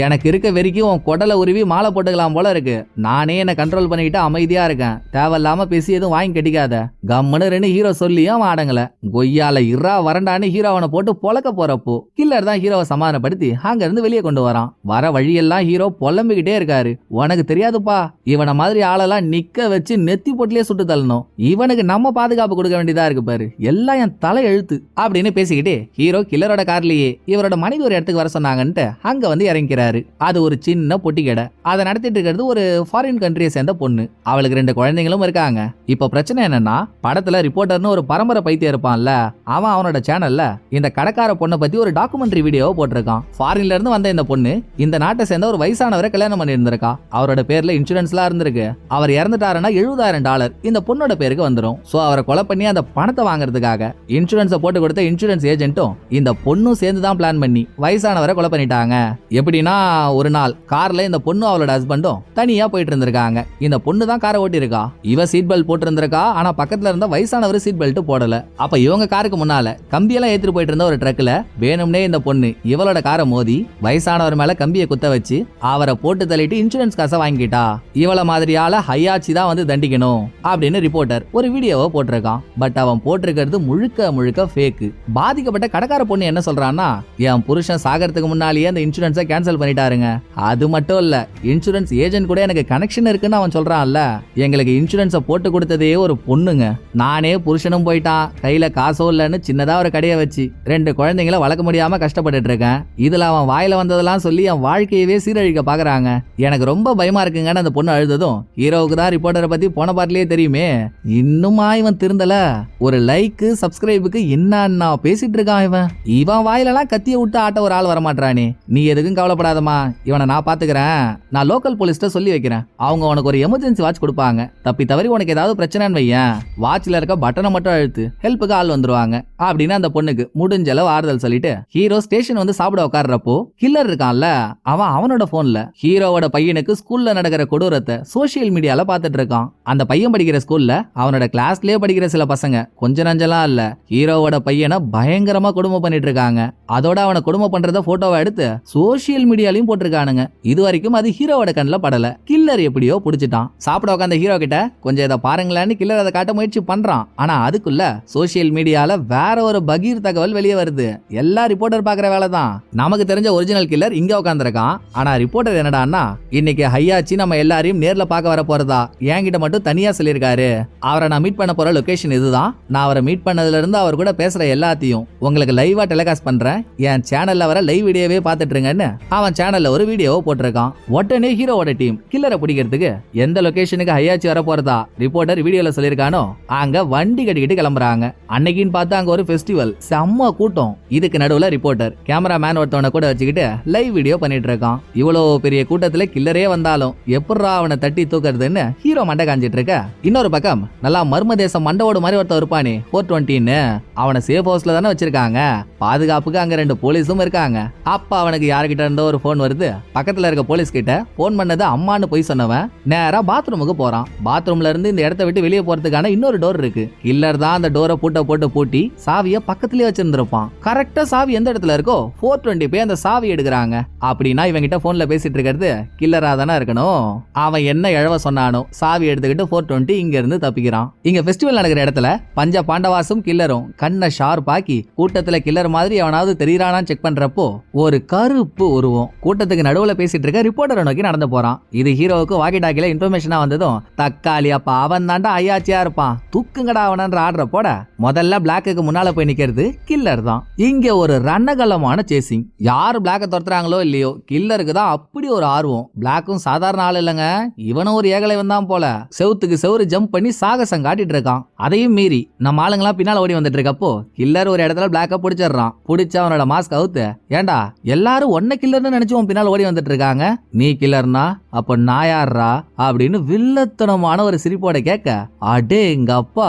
எனக்கு இருக்க வரைக்கும் உன் கொடலை உருவி மாலை போட்டுக்கலாம் போல இருக்கு, நானே என்ன கண்ட்ரோல் பண்ணிக்கிட்டு அமைதியா இருக்கேன், தேவையில்லாம பேசி எதுவும் வாங்கி கட்டிக்காத கம்முன்னு ஹீரோ சொல்லியும் அவன் அடங்கல. கொய்யால இரா வரண்டான்னு ஹீரோ அவனை போட்டு பொழக்க போறப்போ கில்லர் தான் ஹீரோவை சமாதானப்படுத்தி அங்க இருந்து வெளியே கொண்டு வரான். வர வழியெல்லாம் ஹீரோ புலம்பிக்கிட்டே இருக்காரு. உனக்கு தெரியாதுப்பா, இவனை மாதிரி ஆளெல்லாம் நிக்க வச்சு நெத்தி போட்டிலே சுட்டு தள்ளணும். இவனுக்கு நம்ம பாதுகாப்பு கொடுக்க வேண்டியதா இருக்கு பாரு, எல்லாம் என் தலை எழுத்து அப்படின்னு பேசிக்கிட்டே ஹீரோ கில்லரோட கார்லயே இவரோட மனைவி ஒரு இடத்துக்கு வர சொன்னாங்கன்ட்டு அங்க வந்து இறங்கிறாரு. அது ஒரு சின்ன பொட்டி கடை. அதை நடத்திட்டு இருக்கிறது ஒரு ஃபாரின் கண்ட்ரியை சேர்ந்த பொண்ணு. அவளுக்கு 2 குழந்தைங்களும் இருக்காங்க. இப்ப பிரச்சனை என்னன்னா, படத்துல ரிப்போர்ட்டர்னு ஒரு பரம்பரை பைத்தியம் இருப்பான்ல, அவனோட சேனல்ல இந்த கடைக்கார பொண்ணை பத்தி ஒரு டாக்குமெண்ட்ரி வீடியோவை போட்டிருக்கான். ஃபாரின்ல இருந்து வந்த இந்த பொண்ணு இந்த நாட்டை சேர்ந்த ஒரு வயசானவரை கல்யாணம் பண்ணி இருந்திருக்கா. அவரோட பேர்ல இன்சூரன்ஸ்லாம் இருந்திருக்கு. அவர் இறந்துட்டாருன்னா $70,000 இந்த பொண்ணோட பேருக்கு வந்துடும். சோ அவரை கொலை பண்ணி அந்த பணத்தை வாங்குறதுக்காக இன்சூரன்ஸை போட்டு கொடுத்த இன்சூரன்ஸ் ஏஜென்ட்டும் இந்த பொண்ணும் சேர்ந்து தான் பிளான் பண்ணி வயசானவரை கொலை பண்ணிட்டாங்க. எப்படின்னா, ஒரு நாள் கார்ல இந்த பொண்ணு அவளோட ஹஸ்பண்டும் தனியா போயிட்டு இருந்திருக்காங்க. இந்த பொண்ணு தான் காரை ஓட்டி இருக்கா. இவ சீட் பெல்ட் போட்டு இருந்திருக்கா. ஆனா பக்கத்துல இருந்த வயசானவர் சீட் பெல்ட் போடல. அப்ப இவங்க காருக்கு முன்னால கம்பியெல்லாம் ஏத்திட்டு போயிட்டு இருந்த ஒரு ட்ரக்ல வேணும்னே இந்த பொண்ணு இவளோட காரை மோதி வயசானவர் மேல கம்பியை குத்த வச்சு அவரை போட்டு தள்ளிட்டு இன்சூரன்ஸ் காசை வாங்கிட்டா. இவள மாதிரியால ஹையாச்சி தான் வந்து தண்டிக்கணும் அப்படின்னு ரிப்போர்ட்டர் ஒரு வீடியோவை போட்டிருக்கான். பட் அவன் போட்டிருக்கிறது முழுக்க முழுக்க ஃபேக். பாதிக்கப்பட்ட கடைக்கார பொண்ணு என்ன சொல்றான்னா, என் புருஷன் சாகறதுக்கு முன்னாலேயே அந்த இன்சூரன்ஸை கேன்சல் பண்ணிட்டாருங்க. அது மட்டும் இல்ல, இன்சூரன்ஸ் ஏஜென்ட் கூட எனக்கு கனெக்ஷன் இருக்குன்னு அவன் சொல்றான்ல. எங்களுக்கு இன்சூரன்ஸை போட்டு கொடுத்ததே ஒரு பொண்ணுங்க. நானே புருஷனும் போயிட்டான், கையில காசோ இல்லன்னு சின்னதா ஒரு கடையை வச்சு 2 குழந்தைங்களை வளர்க்க முடியாம கஷ்டப்பட்டுட்டு இருக்கேன். இதுல அவன் வாயில வந்ததெல்லாம் சொல்லி என் வாழ்க்கையவே சீரழிக்க பாக்குறாங்க. எனக்கு ரொம்ப பயமா இருக்குங்கன்னு அந்த பொண்ணு அழுததும், ஹீரோவுக்கு தான் ரிப்போர்ட்டரை பத்தி போன பாட்டிலேயே தெரியுமே, இன்னுமா இவன் திருந்தல. ஒரு லைக் சப்ஸ்கிரைபுக்கு என்ன பேசிட்டு இருக்கான் இவன் வாயிலெல்லாம் கத்திய விட்டு ஆட்ட ஒரு ஆள் வரமாட்டானே. நீ எதுக்கும் கவலைப்படாதமா, இவனை நான் பாத்துக்கிறேன். நான் லோக்கல் போலீஸ்ட சொல்லி வைக்கிறேன். அவங்க உனக்கு ஒரு எமர்ஜென்சி வாட்ச் கொடுப்பாங்க. தப்பி தவறி உனக்கு ஏதாவது பிரச்சனைன்னு வையன், வாட்ச்ல இருக்க பட்டனை மட்டும் அழுத்து, ஹெல்ப்புக்கு ஆள் வந்துருவாங்க அப்படின்னு அந்த பொண்ணுக்கு முடிஞ்ச அளவு ஆறுதல் சொல்லிட்டு ஹீரோ ஸ்டேஷன் வந்து சாப்பிட உட்கார்றப்போ கில்லர் இருக்கான்ல, அவனோட போன்ல ஹீரோவோட பையனுக்கு ஸ்கூல்ல நடக்கிற கொடூரத்தை சோசியல் மீடியால பாத்துட்டு இருக்கான். அந்த பையன் படிக்கிற ஸ்கூல்ல அவனோட கிளாஸ்லயே படிக்கிற சில பசங்க கொஞ்ச நஞ்சலாம் இல்ல, ஹீரோவோட பையனை பயங்கரமா கொடுமை பண்ணிட்டு இருக்காங்க. அதோட அவனை கொடுமை பண்றத போட்டோவை எடுத்து சோசியல் மீடியாலையும் போட்டிருக்கானுங்க. இது வரைக்கும் அது ஹீரோவோட கண்ணுல படல. கில்லர் எப்படியோ புடிச்சிட்டான். சாப்பிட உட்காந்த ஹீரோ கிட்ட கொஞ்சம் இதை பாருங்களேன்னு கில்லர் அதை காட்ட முயற்சி பண்றான். ஆனா அதுக்குள்ள சோசியல் மீடியால வேற ஒரு பகீர் தகவல் வெளியே வருது. எல்லா ரிப்போர்ட்டர் பாக்குற வேலை தான். நமக்கு தெரிஞ்ச ஒரிஜினல் கில்லர் இங்க உட்காந்துருக்கான். ஆனா ரிப்போர்ட்டர் என்னடான்னா, இன்னைக்கு ஹையாச்சி நம்ம எல்லாரையும் நேர்ல பார்க்க வர போறதா என்கிட்ட மட்டும் தனியா சொல்லியிருக்காரு. அவரை நான் மீட் பண்ண போற லொகேஷன் இதுதான். நான் அவரை மீட் பண்ணதுல இருந்து அவர் கூட பேசுற எல்லாத்தையும் உங்களுக்கு லைவா டெலிகாஸ்ட் பண்றேன். என் சேனல்ல வர லைவ் வீடியோவே பாத்துட்டு இருங்கன்னு அவன் சேனல்ல ஒரு வீடியோவை போட்டிருக்கான். உடனே ஹீரோவோட டீம் கில்லரை பிடிக்கிறதுக்கு எந்த லொகேஷனுக்கு ஹையாச்சி வர போறதா ரிப்போர்ட்டர் வீடியோல சொல்லியிருக்கானோ அங்க வண்டி கட்டிக்கிட்டு கிளம்புறாங்க. அன்னைக்குன்னு பார்த்து அங்க ஒரு ஃபெஸ்டிவல், செம்ம கூட்டம். இதுக்கு நடுவுல ரிப்போர்ட்டர் கேமராமேன் ஒருத்தவனை கூட வச்சுக்கிட்டு லைவ் வீடியோ பண்ணிட்டு இருக்கான். இவ்வளவு பெரிய கூட்டத்துல கில்லரே வந்தாலும் எப்படா அவனை தட்டி தூக்குறதுன்னு ஹீரோ மண்டை காஞ்சிட்டு இருக்க. இன்னொரு பக்கம் நல்லா மர்ம தேசம் மண்டவோடு மாதிரி ஒருத்தர் இருப்பானே 420ன்னு, அவனை சேஃப் ஹவுஸ்ல தானே வச்சிருக்காங்க. பாதுகாப்புக்கு அங்க 2 போலீஸும் இருக்காங்க. அப்ப அவனுக்கு யாருகிட்ட இருந்த ஒரு போன் வருது. பக்கத்துல இருக்க போலீஸ் கிட்ட போன் பண்ணது அம்மான்னு போய் சொன்னவன் நேரா பாத்ரூமுக்கு போறான். பாத்ரூம்ல இருந்து இந்த இடத்த விட்டு வெளியே போறதுக்கான இன்னொரு டோர் இருக்கு. கில்லர் தான் அந்த டோரை போட்டு பூட்டி சாவிய பக்கத்திலேயே வச்சிருந்திருப்பான். கரெக்டா சாவி எந்த இடத்துல இருக்கோ 420 போய் அந்த சாவி எடுக்கிறாங்க. அப்படின்னா இவங்க கிட்ட போன்ல பேசிட்டு இருக்கிறது கில்லரா தானே இருக்கணும். அவன் என்ன இழவ சொன்னானோ சாவி எடுத்துக்கிட்டு 420 இங்க இருந்து தப்பிக்கிறான். இங்க ஃபெஸ்டிவல் நடக்கிற இடத்துல பஞ்ச பாண்டவாசும் கில்லரும் கண்ணை ஷார்ப் ஆக்கி கூட்டத்துல கில்லர் மாதிரி அவனாவது தெரியறானான்னு செக் பண்றப்போ ஒரு கருப்பு உருவம் கூட்டத்துக்கு நடுவுல பேசிட்டு இருக்க ரிப்போர்ட்டரை நோக்கி நடந்து போறான். இது ஹீரோவுக்கு வாக்கி டாக்கில இன்ஃபர்மேஷனா வந்ததும், தக்காளி அப்ப அவன் தாண்டா ஐயாச்சியா இருப்பான், தூக்குங்கடா அவனன்ற ஆர்டரை போட முதல்ல பிளாக்கு முன்னால போய் நிக்கிறது கில்லர் தான். இங்க ஒரு ரணகலமான சேசிங். யாரு பிளாக்க துரத்துறாங்களோ இல்லையோ, கில்லருக்கு தான் அப்படி ஒரு ஆர்வம். பிளாக்கும் சாதாரண ஆள் இல்லங்க, இவனும் ஒரு ஏகலைவன் தான் போல. செவுத்துக்கு செவுறு ஜம்ப் பண்ணி சாகசம் காட்டிட்டு இருக்கான். அதையும் மீறி நம்ம ஆளுங்களா பின்னால ஓடி வந்துட்டு இருக்கப்போ கில்லர் ஒரு இடத்துல பிளாக்க பிடிச்சிடறான். பிடிச்ச அவனோட மாஸ்க் அவுத்து, ஏண்டா எல்லாரும் ஒன்ன கில்லர்னு நினைச்சு பின்னால ஓடி வந்துட்டு இருக்காங்க, நீ கில்லர்னா அப்ப நான் யாரா அப்படின்னு வில்லத்தனமான ஒரு சிரிப்போட கேட்க, அடே எங்க அப்பா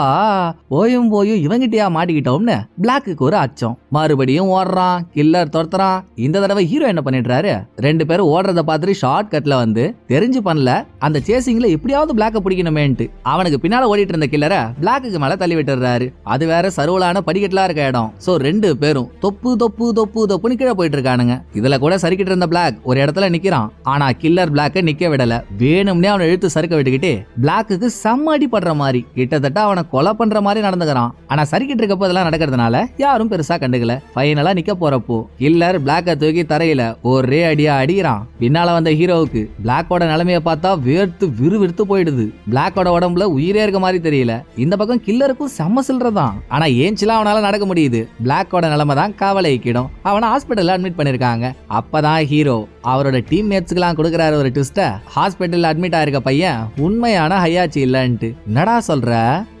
போயும் இவங்கிட்டயா மாட்டிக்கிட்டோம்னு பிளாக்கு ஒரு அச்சம். மறுபடியும் ஓடுறான். கில்லர் துரத்துறான். இந்த தடவை ஹீரோ என்ன பண்ணிடுறாரு, 2 பேரும் ஓடுறத பார்த்துட்டு ஷார்ட் கட்ல வந்து தெரிஞ்சு பண்ணல அந்த சேசிங்ல எப்படியாவது பிளாக்க பிடிக்கணுமேன்ட்டு அவனுக்கு பின்னால ஓடிட்டு இருந்த கில்லரை பிளாக்கு மேல தள்ளி விட்டுறாரு. அது வேற சருவலான படிக்கட்டுலாம் இருக்க இடம். சோ 2 பேரும் தொப்புன்னு கீழே போயிட்டு இருக்கானுங்க. இதுல கூட சறுக்கிட்டு இருந்த பிளாக் ஒரு இடத்துல நிக்கிறான். ஆனா கில்லர் பிளாக்க நிக்க விடல. வேணும்னே அவனை இழுத்து சறுக்க விட்டுக்கிட்டு பிளாக்கு செம்ம அடி படுற மாதிரி கிட்டத்தட்ட அவனை கொலை பண்ற மாதிரி நடந்துக்கிறான். ஆனா சறுக்கிட்டு இருக்கப்போ இதெல்லாம் நடக்கிறதுனால யாரும் பெருசா கண்டுக்கல. ஃபைனலா ஆளா நிக்க போறப்போ கில்லர் பிளாக்க தூக்கி தரையில ஒரே அடியா அடிக்கிறான். பின்னால வந்த ஹீரோவுக்கு பிளாக்கோட நிலைமைய பார்த்தா வேர்த்து விறுவிறுத்து போயிடுது. பிளாக்கோட உடம்புல உயிரே இருக்க மாதிரி தெரியல. இந்த பக்கம் கில்லருக்கும் செம்ம சில்றதான். ஆனா ஏஞ்சிலாம் அவனால நடக்க முடியுது. பிளாக்கோட நிலைமை தான் கவலைக்கிடும். அவனை ஹாஸ்பிட்டல்ல அட்மிட் பண்ணிருக்காங்க. அப்பதான் ஹீரோ அவரோட டீம்மேட்ஸ்க்குலாம் கொடுக்குறாரு ஒரு ட்விஸ்ட. ஹாஸ்பிட்டல்ல அட்மிட் ஆயிருக்க பையன் உண்மையான ஹையாச்சி இல்லன்ட்டு. என்னடா சொல்ற,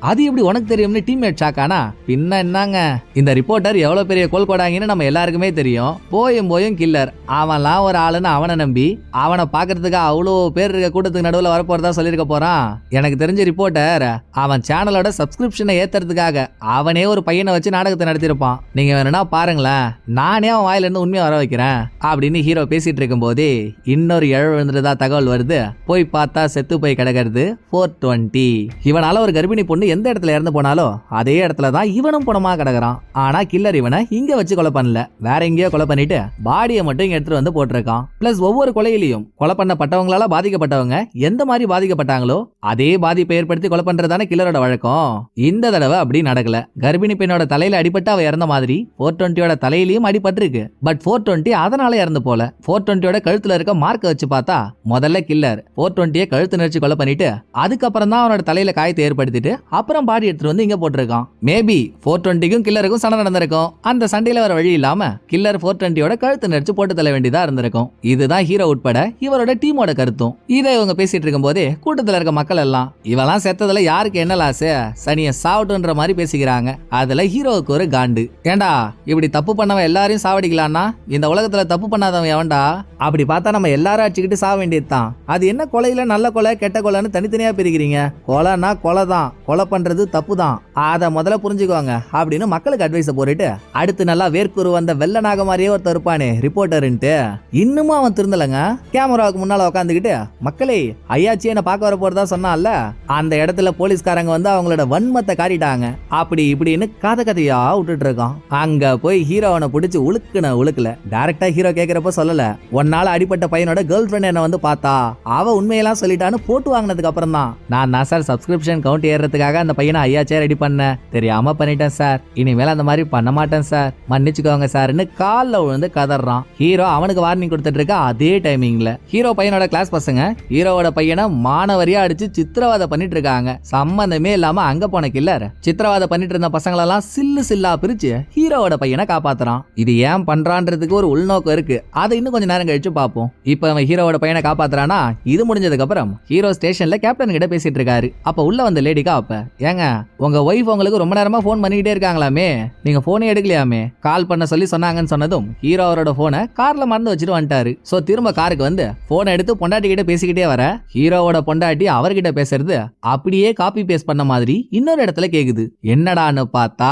அது எப்படி உனக்கு தெரியும்னு டீம்மேட் ஷாக்கானா? பின்ன என்னங்க, இந்த ரிப்போர்ட்டர் எவ்வளவு பெரிய கோல் கோடாங்கன்னு நம்ம எல்லாருக்குமே தெரியும். போயும் கில்லர் அவன்லாம் ஒரு ஆளுன்னு அவனை நம்பி அவனை பாக்குறதுக்கு அவ்வளோ பேர் இருக்க கூட்டத்துக்கு நடுவில் வரப்போறதா சொல்லியிருக்க போறான். எனக்கு தெரிஞ்ச ரிப்போர்ட்டர் அவன் சேனலோட சப்ஸ்கிரிப்ஷனை ஏத்துறதுக்காக அவனே ஒரு பையனை வச்சு நாடகத்தை நடத்திருப்பான். நீங்க வேணும்னா பாருங்களேன், நானே அவன் வாயில இருந்து உண்மையை வர வைக்கிறேன் அப்படின்னு ஹீரோ பேசிட்டு இருக்கும் போதே இன்னொரு இழ விழுந்துட்டதா தகவல் வருது. போய் பார்த்தா செத்து போய் கிடக்கிறது 420. இவனால ஒரு கர்ப்பிணி பொண்ணு எந்த இடத்துல இறந்து போனாலோ அதே இடத்துல தான் இவனும் பணமா கிடக்குறான். ஆனா கில்லர் இவனை இங்க வச்சு கொலை பண்ணல, வேற எங்கேயோ கொலை பண்ணிட்டு பாடியை மட்டும் இங்க எடுத்துட்டு வந்து போட்டிருக்கான். பிளஸ் ஒவ்வொரு கொலையிலையும் கொலை பண்ணப்பட்டவங்களால பாதிக்கப்பட்டவங்க எந்த மாதிரி பாதிக்கப்பட்டாங்களோ அதே பாதிப்பை ஏற்படுத்தி கொலை பண்றதான கில்லரோட வழக்கம். இந்த தடவை அப்படி நடக்கல. கர்ப்பிணி பெண்ணோட தலையில அடிபட்டு அவ இறந்த மாதிரி 420யோட தலையிலையும் அடிபட்டிருக்கு. பட் 420 அதனால இறந்து போல. 420யோட கழுத்துல இருக்க மார்க்க வச்சு பார்த்தா முதல்ல கில்லர் 420யை கழுத்து நெரிச்சு கொலை பண்ணிட்டு அதுக்கப்புறம் தான் அவனோட தலையில காயத்தை ஏற்படுத்திட்டு அப்புறம் பாடி எடுத்துட்டு வந்து இங்க போட்டிருக்கான். மேபி 420க்கும் கில்லருக்கும் சண்டை நடந்திருக்கும். அந்த சண்டையில வர வழி இல்லாம கில்லர் 420யோட கழுத்து நெரிச்சு போட்டு தள்ள வேண்டியதா இருந்திருக்கும். இதுதான் ஹீரோ உட்பட இவரோட டீமோட கருத்தும். இதை இவங்க பேசிட்டு இருக்கும் போதே கூட்டத்துல இருக்க மக்கள் எல்லாம் இவெல்லாம் செத்ததுல யாருக்கு என்ன லாஸ், சனிய சாவட்டுன்ற மாதிரி பேசிக்கிறாங்க. அதுல ஹீரோவுக்கு ஒரு காண்டு. ஏண்டா இப்படி தப்பு பண்ணவன் எல்லாரையும் சாவடிக்கலான்னா இந்த உலகத்துல தப்பு பண்ணாதவன் எவன்டா? அப்படி பார்த்தா நம்ம எல்லாரும் அடிச்சுக்கிட்டு சாக வேண்டியதுதான். அது என்ன கொலையில நல்ல கொலை கெட்ட கொலைன்னு தனித்தனியா பிரிக்கிறீங்க? கொலைனா கொலை தான், கொலை பண்றது தப்பு தான், அத முதல்ல புரிஞ்சுக்கோங்க அப்படின்னு மக்களுக்கு அட்வைஸ் போட்டுட்டு அடுத்து நல்லா வேர்க்குரு வந்த வெள்ள நாக மாதிரியே ஒருத்தர் இருப்பானே ரிப்போர்ட்டர்ன்ட்டு இன்னமும் அவன் திருந்தலங்க. கேமராவுக்கு முன்னால உட்காந்துக்கிட்டு மக்களே ஐயாச்சி என்ன பார்க்க வர போறதா சொன்னான்ல, அந்த இடத்துல போலீஸ்காரங்க வந்து அவங்களோட வன்மத்தை காட்டிட்டாங்க அப்படி இப்படின்னு கதையா விட்டுட்டு இருக்கான். அங்க போய் ஹீரோவனை பிடிச்சி உழுக்கல. டைரக்டா ஹீரோ கேக்குறப்ப சொல்லல, ஒன்னால அடிப்பட்ட பையனோட கேர்ள் ஃபிரெண்ட் என்ன வந்து பார்த்தா அவ உண்மையெல்லாம் சொல்லிட்டான்னு போட்டு வாங்கினதுக்கு அப்புறம் தான் நான் சார் சப்ஸ்கிரிப்ஷன் கவுண்ட் ஏறதுக்காக அந்த பையனை ஐயாச்சே ரெடி பண்ண தெரியாம பண்ணிட்டேன் சார், இனிமேல் அந்த மாதிரி பண்ண மாட்டேன் சார், மன்னிச்சுக்கோங்க சார்னு கால்ல விழுந்து கதறான். ஹீரோ அவனுக்கு வார்னிங் கொடுத்துட்டு இருக்க அதே டைமிங்ல ஹீரோ பையனோட கிளாஸ் பசங்க ஹீரோவோட பையனை மானவரியா அடிச்சு சித்திரவாதை பண்ணிட்டு இருக்காங்க. சம்பந்தமே இல்லாம அங்க போன கில்லர் சித்திரவாதை பண்ணிட்டு இருந்த பசங்களெல்லாம் சில்லா பிரிச்சு ஹீரோவோட பையனை காப்பாத்துறான். இது ஏன் பண்றான்றதுக்கு ஒரு உள்நோக்கம் இருக்கு. அதை இன்னும் கொஞ்சம் நேரம் கழிச்சு பார்ப்போம். இப்ப அவன் ஹீரோவோட பையனை காப்பாத்துறானா? இது முடிஞ்சதுக்கு அப்புறம் ஹீரோ ஸ்டேஷன்ல கேப்டன் கிட்ட பேசிட்டு இருக்காரு. அப்ப உள்ள வந்த லேடிக்கா, அப்ப ஏங்க உங்க ஒய்ஃப் உங்களுக்கு ரொம்ப நேரமா போன் பண்ணிக்கிட்டே இருக்காங்களாமே, நீங்க போனே எடுக்கலையாமே, கால் பண்ண சொல்லி சொன்னாங்கன்னு சொன்னதும் ஹீரோ அவரோட போனை கார்ல மறந்து வச்சுட்டு வந்துட்டாரு. சோ திரும்ப காருக்கு வந்து போனை எடுத்து பொண்டாட்டி கிட்ட பேசிக்கிட்டே வர ஹீரோவோட பொண்டாட்டி அவர்கிட்ட பேசுறது அப்படியே காப்பி பேஸ்ட் பண்ண மாதிரி இன்னொரு இடத்துல கேக்குது. என்னடான்னு பார்த்தா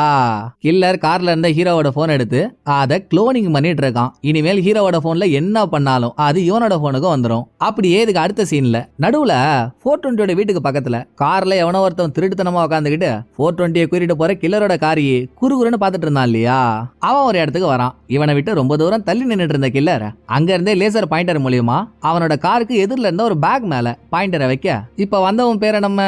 கில்லர் கார்ல இருந்த ஹீரோவோட போன் எடுத்து அதை குளோனிங் பண்ணிட்டு இருக்கான். இனிமேல் ஹீரோவோட போன்ல என்ன பண்ணாலும் அது இவனோட போனுக்கும் வந்துடும். அப்படியே இதுக்கு அடுத்த சீன்ல நடுவுல 420 வீட்டுக்கு பக்கத்துல கார்ல எவனோ ஒருத்தன் திருட்டுத்தனமா உட்காந்துக்கிட்டு 420 கூறிட்டு போற கில்லரோட காரியை குறுகுறுன்னு பாத்துட்டு இருந்தான் இல்லையா, அவன் ஒரு இடத்துக்கு வரான். இவனை விட்டு ரொம்ப தூரம் தள்ளி நின்னுட்டு இருந்த கில்லர் அங்க இருந்தே லேசர் பாயிண்டர் மூலியமா அவனோட காருக்கு எதிரில இருந்த ஒரு பேக் மேல பாயிண்டரை வைக்க, இப்ப வந்தவன் பேரை நம்ம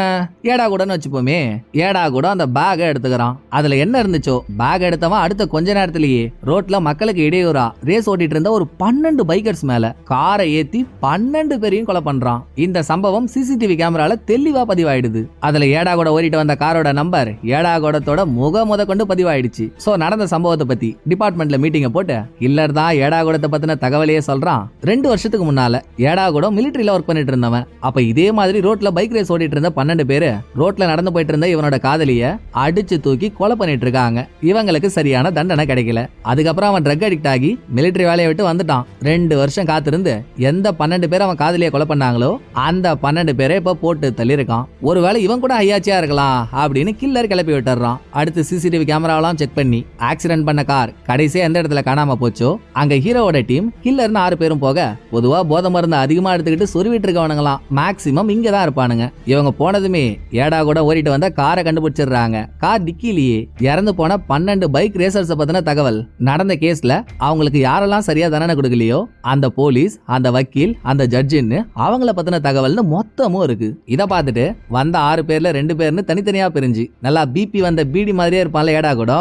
ஏடா கூடன்னு வச்சுப்போமே, ஏடா கூட அந்த பேக்கை எடுத்துக்கிறான். அதுல என்ன இருந்துச்சோ பேக் எடுத்தவன் அடுத்த கொஞ்ச நேரத்திலேயே ரோட்ல மக்களுக்கு இடையூறா ரேஸ் ஓட்டிட்டு இருந்த ஒரு 12 பைக்கர்ஸ் மேல காரை ஏத்தி 12 பேரையும் கொலை பண்றான். இந்த சம்பவம் சிசிடிவி கேமரால தெளிவா பதிவாயிடுது. அதுல ஏடாகோட ஓடிட்டு வந்த காரோட நம்பர் ஏடாகோடத்தோட முத கொண்டு பதிவாயிடுச்சு. சோ நடந்த சம்பவத்தை பத்தி டிபார்ட்மெண்ட்ல மீட்டிங்க போட்டு கில்லர் தான் ஏடாகோடத்தை பத்தின தகவலையே சொல்றான். 2 வருஷத்துக்கு முன்னால ஏடாகோடம் மிலிட்டரியில ஒர்க் பண்ணிட்டு இருந்தவன். அப்ப இதே மாதிரி ரோட்ல பைக் ரேஸ் ஓடிட்டு இருந்த 12 பேரு ரோட்ல நடந்து போயிட்டு இருந்த இவனோட காதலிய அடிச்சு தூக்கி கொலை பண்ணிட்டு இருக்காங்க. இவங்களுக்கு சரியான தண்டனை கிடைக்கல. அதுக்கப்புறம் அவன் ட்ரக் அடிக்ட் ஆகி மிலிட்டரி வேலையை விட்டு வந்துட்டான். 2 வருஷம் காத்திருந்து எந்த 12 பேர் அவன் காதலியை கொலை பண்ணாங்களோ அந்த 12 பேரை இப்ப போட்டு தள்ளியிருக்கான். ஒருவேளை இவன் கூட ஐயாச்சியா இருக்கலாம் அப்படின்னு கில்லர் கிளப்பி விட்டுறான். அடுத்து சிசிடிவி கேமராவெல்லாம் செக் பண்ணி ஆக்சிடென்ட் பண்ண கார் கடைசியா எந்த இடத்துல காணாம போச்சோ அங்க ஹீரோவோட டீம் கில்லர்னு 6 பேரும் போக, பொதுவா போதை மருந்து அதிகமா எடுத்துக்கிட்டு சொருவிட்டு இருக்கவனுங்களாம் மேக்சிமம் இங்கதான் இருப்பானுங்க. இவங்க போனதுமே ஏடா கூட ஓடிட்டு வந்த காரை கண்டுபிடிச்சிடுறாங்க. கார் டிக்கிலேயே இறந்து போன 12 பைக் ரேசர்ஸ் பத்தின தகவல், நடந்த கேஸ்ல அவங்களுக்கு யாரெல்லாம் சரியா தண்டனை கொடுக்கலையோ அந்த போலீஸ், அந்த வக்கீல், அந்த ஜட்ஜின்னு அவங்கள பத்தின தகவல்னு மொத்தமும் இருக்கு. இத பார்த்துட்டு வந்த 6 பேர்ல 2 பேர்னு தனித்தனியா பிரிஞ்சு நல்லா பிபி வந்த பீடி மாதிரியே இருப்பான்ல ஏடா கூட,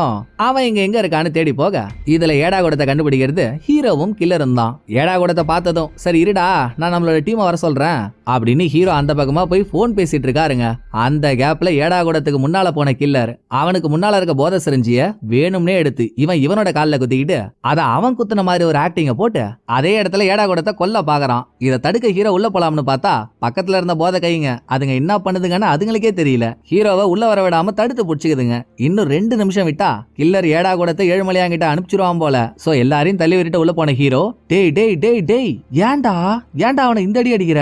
அவன் எங்க இருக்கான்னு தேடி போக இதுல ஏடாகூடத்தை கண்டுபிடிக்கிறது ஹீரோவும் கில்லரும் தான். ஏடாகூடத்தை பார்த்ததும் சரி இருடா நான் நம்மளோட டீமை வர சொல்றேன் அப்படின்னு ஹீரோ அந்த பக்கமா போய் போன் பேசிட்டு இருக்காருங்க. அந்த கேப்ல ஏடாகூடத்துக்கு முன்னால போன கில்லர் அவனுக்கு முன்னால இருக்க போதை சிரிஞ்சிய வேணும்னே எடுத்து இவனோட காலில் குத்திக்கிட்டு அதை அவன் குத்துன மாதிரி ஒரு ஆக்டிங்க போட்டு அதே இடத்துல ஏடாகூடத்தை கொல்ல பாக்குறான். இதை தடுக்க ஹீரோ உள்ள போலாம்னு பார்த்தா பக்கத்துல இருந்த போதை கைங்க அதுங்க என்ன பண்ணுதுங்கன்னு அதுங்களுக்கே தெரியல. ஹீரோவை உள்ள வர விடாம தடுத்து புடிச்சுக்குதுங்க. இன்னும் 2 நிமிஷம் விட்டா கில்லர் ஏடாகூடத்தை ஏழுமலையாங்கிட்ட அனுப்பிச்சிருவான் போல. சோ எல்லாரையும் தள்ளி விட்டு உள்ள போன ஹீரோ டேய் டேய் டேய் டேய் ஏன்டா அவனை இந்த அடி அடிக்கிற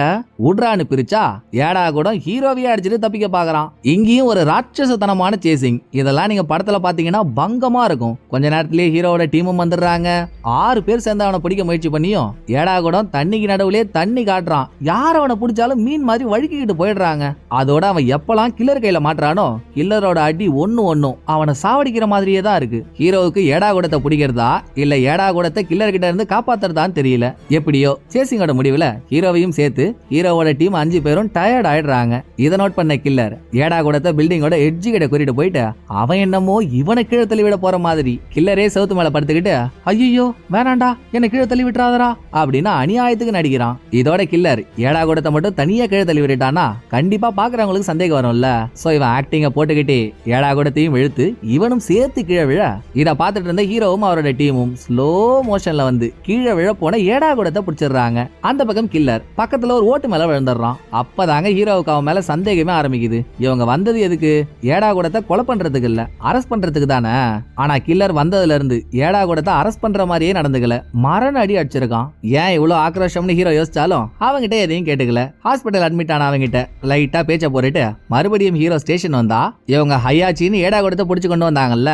உட்ரான்னு பிரிச்சா ஏடாகூடம் ஹீரோவையே அடிச்சுட்டு தப்பிக்க பாக்குறான். இங்கேயும் ஒரு ராட்சசத்தனமான சேசிங். இதெல்லாம் நீங்க படத்துல பாத்தீங்கன்னா பங்கமா இருக்கும். கொஞ்ச நேரத்திலேயே ஹீரோவோட டீமும் வந்துடுறாங்க. 6 பேர் சேர்ந்து அவனை பிடிக்க முயற்சி பண்ணியும் ஏடாகூடம் தண்ணிக்கு நடுவுலயே தண்ணி காட்டுறான். யார் அவனை பிடிச்சாலும் மீன் மாதிரி வழுக்கிக்கிட்டு போயிடுறாங்க. அதோட அவன் எப்பெல்லாம் கில்லர் கையில மாட்டுறானோ கில்லரோட அடி ஒண்ணும் அவனை சாவடிக்கிற மாதிரியே தான் இருக்கு. ஹீரோவுக்கு ஏடாகூடத்தை பிடிக்கிறதா இல்ல ஏடாகூடத்தை கில்லர் கிட்ட இருந்து காப்பாத்துறதான்னு தெரியல. எப்படியோ சேசிங்கோட முடிவுல ஹீரோவையும் சேர்த்து ஹீரோவோட டீம் 5 பேரும் டயர்ட் ஆயிடுறாங்க. இதை நோட் பண்ண கில்லர் ஏடாகூடத்தை பில்டிங்கோட எட்ஜி கிட்ட கூட்டிட்டு போயிட்டு அவன் என்னமோ இவனை கீழே தள்ளி விட போற மாதிரி கில்லரே செவுத்து மேல படுத்துக்கிட்டு ஐயோ வேணாண்டா என்ன கீழே தள்ளி விட்டுறாதரா அப்படின்னு அநியாயத்துக்கு நடிக்கிறான். இதோட கில்லர் ஏடாகூடத்தை மட்டும் தனியா கீழே தள்ளி விட்டுட்டானா கண்டிப்பா பாக்குறவங்களுக்கு சந்தேகம் வரும்ல. சோ இவன் ஆக்டிங்க போட்டுக்கிட்டே ஏடாகூடத்தையும் இழுத்து இவனும் சேர்த்து கீழே விழ இதை பார்த்துட்டு இருந்த ஹீரோவும் அவரோட டீமும் ஸ்லோ மோஷன்ல வந்து கீழே விழ போன ஏடாகூடத்தை பிடிச்சிடுறாங்க. அந்த பக்கம் கில்லர் பக்கத்துல ஒரு ஓட்டு மேல விழுந்துடுறான். அப்பதாங்க ஹீரோவுக்கு அவன் மேல சந்தேகமே ஆரம்பிக்குது. இவங்க வந்தது எதுக்கு? ஏடாகூடத்தை கொலை பண்றதுக்கு இல்ல அரெஸ்ட் பண்றதுக்கு தானே. ஆனா கில்லர் வந்ததுல இருந்து ஏடாகூடத்தை அரெஸ்ட் பண்ற மாதிரியே நடந்துக்கல. மரண அடி அடிச்சிருக்கான். ஏன் இவ்வளவு ஆக்ரோஷம்னு ஹீரோ யோசிச்சாலும் அவங்கிட்ட எதையும் கேட்டுக்கல. ஹாஸ்பிட்டல் அட்மிட் ஆன அவங்கிட்ட லைட்டா பேச்ச போட்டுட்டு மறுபடியும் ஹீரோ ஸ்டேஷன் வந்தா இவங்க ஹையாச்சின்னு ஏடாகூடத்தை பிடிச்சு கொண்டு வந்தாங்கல்ல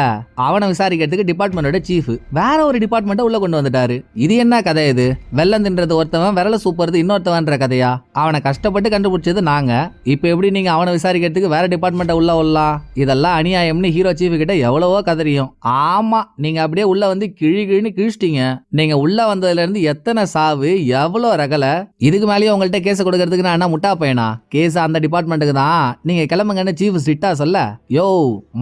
அவனை விசாரிக்கிறதுக்கு டிபார்ட்மெண்டோட சீஃப் வேற ஒரு டிபார்ட்மெண்ட்டை உள்ள கொண்டு வந்துட்டாரு. இது என்ன கதை? இது வெள்ளம் தின்றது ஒருத்தவன் விரல சூப்பறது இன்னொருத்தவன்ற கதையா? அவனை கஷ்டப்பட்டு கண்டுபிடிச்சது நாங்க. இப்ப எப்படி நீங்க அவனை விசாரிக்கிறதுக்கு வேற டிபார்ட்மெண்ட்டை உள்ள வரலாம்? இதெல்லாம் அநியாயம்னு ஹீரோ சீஃப் கிட்ட எவ்வளவோ கதறியும். ஆமா நீங்க அப்படியே உள்ள வந்து கிழின்னு கிழிச்சிட்டீங்க. நீங்க உள்ள வந்ததுல இருந்து எத்தனை சாவு எவ்வளவு ரகல. இதுக்கு மேலேயே உங்கள்ட்ட கேஸ் கொடுக்கறதுக்கு நான் என்ன முட்டா பையனா? கேஸ் அந்த டிபார்ட்மெண்ட்டுக்கு தான். நீங்க கிளம்புங்கன்னு சீஃப் ஸ்ட்ரிக்டா சொல்ல யோ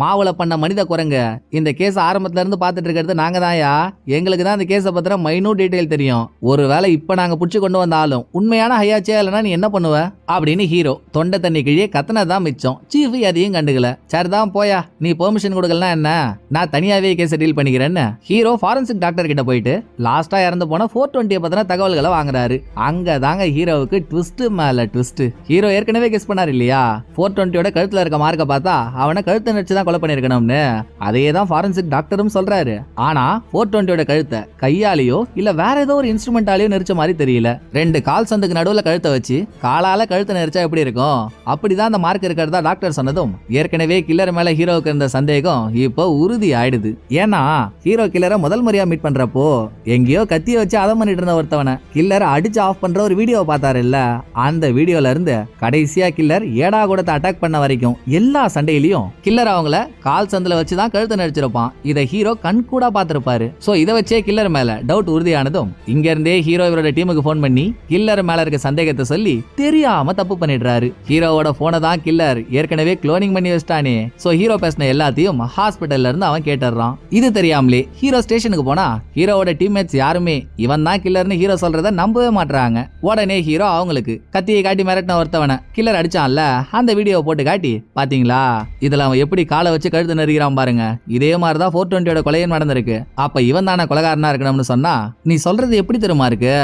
மாவுல பண்ண மனித குரங்க இந்த கேஸ் ஆரம்பத்துல இருந்து பாத்துட்டு இருக்கிறது நாங்க தான்யா. எங்களுக்கு தான் இந்த கேஸ பத்திர மைனூட் டீடைல் தெரியும். ஒருவேளை இப்ப நாங்க புடிச்சு கொண்டு வந்தாலும் உண்மையான ஹையாச்சியா இல்லைன்னா நீ என்ன பண்ணுவ அப்படின்னு ஹீரோ தொண்டை தண்ணி கிழியே கத்தனதான் மிச்சம். சீஃப் அதையும் கண்டுக்கல. சரிதான் போயா நீ பெர்மிஷன் கொடுக்கலனா என்ன நான் தனியாவே கேஸை டீல் பண்ணிக்கிறேன்னு ஹீரோ ஃபாரன்சிக் டாக்டர் கிட்ட போயிட்டு லாஸ்டா இறந்து போன 420 பத்தின தகவல்களை வாங்குறாரு. அங்க தாங்க ஹீரோவுக்கு ட்விஸ்ட் மேல ட்விஸ்ட். ஹீரோ ஏற்கனவே கெஸ் பண்ணாரு இல்லையா 420யோட கழுத்துல இருக்க மார்க்க பார்த்தா அவனை கழுத்தை நடிச்சு தான் கொலை பண்ணிருக்கணும்னு. அதே தான் ஃபாரன்சிக் டாக்டரும் சொல்றாரு. ஆனா 420யோட கழுத்தை கையாலேயோ இல்ல வேற ஏதோ ஒரு இன்ஸ்ட்ருமெண்டாலேயோ நெரிச்ச மாதிரி தெரியல. 2 கால் சந்துக்கு நடுவுல கழுத்தை வச்சு காலால கழுத்தை நெரிச்சா எப்படி இருக்கும் அப்படிதான் அந்த மார்க் இருக்கிறதா டாக்டர் சொன்னதும் ஏற்கனவே கில்லர் மேல ஹீரோவுக்கு இருந்த சந்தேகம் இப்போ உறுதி ஆயிடுது. ஏன்னா ஹீரோ கில்லரை முதல் முறையா மீட் பண்றப்போ எங்கேயோ கத்திய வச்சு அதம் பண்ணிட்டு இருந்த ஒருத்தவனை கில்லர் அடிச்சு ஆஃப் பண்ற ஒரு வீடியோவை பார்த்தாரு இல்ல. அந்த வீடியோல இருந்து கடைசியா கில்லர் ஏடாகூடத்தை அட்டாக் பண்ண வரைக்கும் எல்லா சண்டையிலையும் கில்லர் அவங்கள கால் சந்தில வச்சுதான் கழுத்தை நடிச்சிருப்பான். இதை ஹீரோ கண் கூட பார்த்திருப்பாரு. சோ இதை வச்சே கில்லர் மேல டவுட் உறுதியானதும் இங்க இருந்தே ஹீரோ இவரோட டீமுக்கு போன் பண்ணி கில்லர் மேல இருக்க சந்தேகத்தை சொல்லி தெரியாம தப்பு பண்ணிடுறாரு. ஹீரோவோட போனை தான் கில்லர் ஏற்கனவே க்ளோனிங் பண்ணி வச்சிட்டானே. சோ ஹீரோ பேசின எல்லாத்தையும் ஹாஸ்பிட்டல்ல இருந்து அவன் கேட்டுறான். இது தெரியாமலே ஹீரோ ஸ்டேஷனுக்கு போனா ஹீரோவோட டீம்மேட்ஸ் யாருமே இவன் தான் கில்லர்னு ஹீரோ சொல்றத நம்பவே மாட்டாங்க. உடனே ஹீரோ அவங்களுக்கு கத்தியை காட்டி மிரட்டின ஒருத்தவனை கில்லர் அடிச்சான்ல அந்த வீடியோவை போட்டு காட்டி பாத்தீங்களா இதுல அவன் எப்படி காலை வச்சு கழுத்து நெருகிறான் பாருங்க. இதே மாதிரிதான் 420யோட கொலையும் நடந்திருக்கு. அப்ப இவன் தானே கொலைகாரனா இருக்கணும்னு சொன்னா நீ சொல்றது எப்படி தெரியுமா இருக்கு?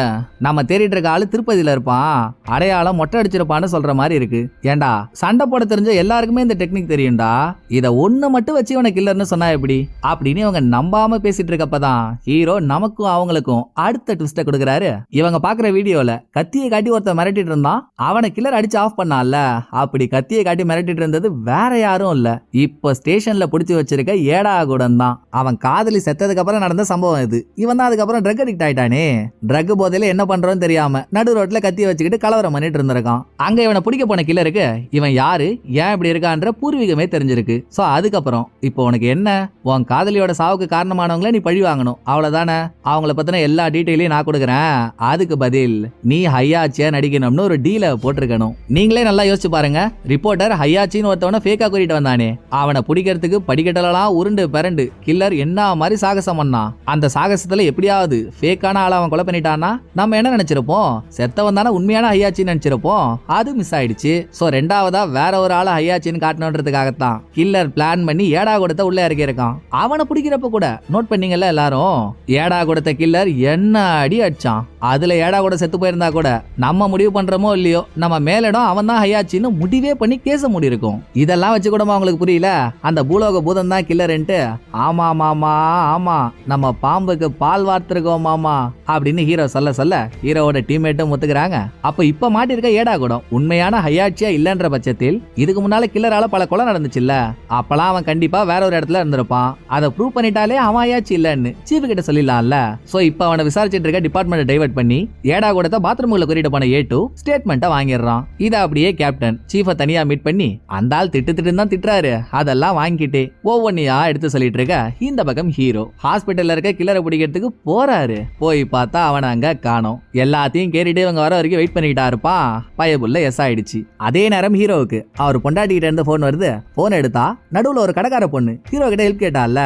நம்ம தேடிட்டு இருக்க ஆளு திருப்பதியில இருப்பான் அடையாளம் மொட்டை அடிச்சிருப்பான்னு சொல்ற மாதிரி இருக்கு. ஏண்டா சண்டை போட தெரிஞ்ச எல்லாருக்குமே இந்த டெக்னிக் தெரியும்டா. இத ஒண்ணு மட்டும் வச்சு இவனை கில்லர்னு சொன்னா எப்படி அப்படின்னு இவங்க நம்பாம பேசிட்டு இருக்கப்பதான் ஹீரோ நமக்கும் அவங்களுக்கும் அடுத்த ட்விஸ்ட கொடுக்கறாரு. இவங்க பாக்குற வீடியோல கத்தியை காட்டி ஒருத்த மிரட்டிட்டு இருந்தான். அவனை கில்லர் அடிச்சு ஆஃப் பண்ணான்ல அப்படி கத்தியை காட்டி மிரட்டிட்டு இருந்தது வேற யாரும் இல்ல. இப்ப ஸ்டேஷன்ல புடிச்சு வச்சிருக்க ஏடாகூடம் தான். அவன் காதலி செத்ததுக்கு அப்புறம் நடந்த சம்பவம் இது. இவன் தான் அதுக்கப்புறம் ட்ரக் அடிக்ட் ஆயிட்டானே. ட்ரக் போதையில என்ன பண்றோன்னு தெரியாம நடு ரோட்ல கத்தியை வச்சுக்கிட்டு கலவரம் பண்ணிட்டு இருந்திருக்கான். அங்க இவனை பிடிக்க போன கில்லருக்கு இவன் யாரு ஏன் இப்படி இருக்கான்ற பூர்வீகமே தெரிஞ்சிருக்கு. சோ அதுக்கப்புறம் இப்போ உனக்கு என்ன உன் காதலியோட சாவுக்கு காரணமானவங்கள நீ பழி வாங்கணும் அவ்வளவுதானே. அவங்கள பத்தின எல்லா டீட்டெயிலையும் நான் கொடுக்குறேன். அதுக்கு பதில் நீ ஹையாச்சியா நடிக்கணும்னு ஒரு டீல போட்டிருக்கணும். நீங்களே நல்லா யோசிச்சு பாருங்க. ரிப்போர்ட்டர் ஹையாச்சின்னு ஒருத்தவனை ஃபேக்கா கூட்டிட்டு வந்தானே அவனை பிடிக்கிறதுக்கு படிக்கட்டலாம் உருண்டு பிறண்டு கில்லர் என்ன மாதிரி சாகசம் பண்ணான். அந்த சாகசத்துல எப்படியாவது ஃபேக்கான ஆளை அவன் கொலை பண்ணிட்டான்னா நம்ம என்ன நினைச்சிருப்போம், செத்தவன் தானே உண்மையான ஹையாச்சின்னு நினைச்சிருப்போம். அது மிஸ் ஆயிடுச்சு. சோ ரெண்டாவதா வேற ஒரு ஆளை ஹையாச்சின்னு காட்டணுன்றதுக்காகத்தான் கில்லர் பிளான் பண்ணி ஏடா கொடுத்த உள்ள இறக்கி இருக்கான். அவனை பிடிக்கிறப்ப கூட நோட் பண்ணீங்கல்ல எல்லாரும், ஏடா கொடுத்த கில்லர் என்ன அடி அடிச்சான். அதுல ஏடா கூட செத்து போயிருந்தா கூட நம்ம முடிவு பண்றோமோ இல்லையோ, நம்ம மேலிடம் அவன் தான் ஹையாச்சின்னு முடிவே பண்ணி கேச முடியிருக்கும். இதெல்லாம் வச்சு கூட உங்களுக்கு புரியல, அந்த பூலோக பூதம் தான் கில்லர்ன்ட்டு. ஆமா மாமா ஆமா, நம்ம பாம்புக்கு பால் வார்த்திருக்கோம் மாமா அப்படின்னு ஹீரோ சொல்ல சொல்ல ஹீரோவோட டீம்மேட்டும் ஒத்துக்கிறாங்க. அப்ப இப்ப மாட்டிருக்க ஏடா கூட உண்மையான ஹையாச்சியா இல்லன்ற பட்சத்தில் இதுக்கு முன்னால கில்லரால பல கொலை நடந்துச்சுல்ல, அப்பெல்லாம் அவன் கண்டிப்பா வேற ஒரு இடத்துல இருந்திருப்பான். அதை ப்ரூவ் பண்ணிட்டாலே அவன் ஹையாச்சி இல்லன்னு சீஃப் கிட்ட சொல்லிடலாம்ல. சோ இப்ப அவனை விசாரிச்சுட்டு இருக்க டிபார்ட்மெண்ட் டைவர்ட் பண்ணி ஏடா கூட பாத்ரூம்ல கூட்டிட்டு போன A2 ஸ்டேட்மெண்ட்டை வாங்கிடுறான். இத அப்படியே கேப்டன் சீஃபை தனியா மீட் பண்ணி அந்த ஆள் திட்டு தான் திட்டுறாரு, அதெல்லாம் வாங்கிட்டு ஒவ்வொன்னையா எடுத்து சொல்லிட்டு இருக்க இந்த பக்கம் ஹீரோ ஹாஸ்பிட்டல்ல இருக்க கில்லரை பிடிக்கிறதுக்கு போறாரு. போய் பார்த்தா அவனை அங்க காணோம். எல்லாத்தையும் கேட்டுட்டு இவங்க வர வரைக்கும் வெயிட் பண்ணிக்கிட்டா இருப்பான். பயபுள்ள எஸ் ஆயிடுச்சு. அதே நேரம் ஹீரோவுக்கு அவர் பொண்டாட்டிக்கிட்ட இருந்து போன் வருது. போன் எடுத்தா நடுவுல ஒரு கடைக்கார பொண்ணு ஹீரோ கிட்ட ஹெல்ப் கேட்டால,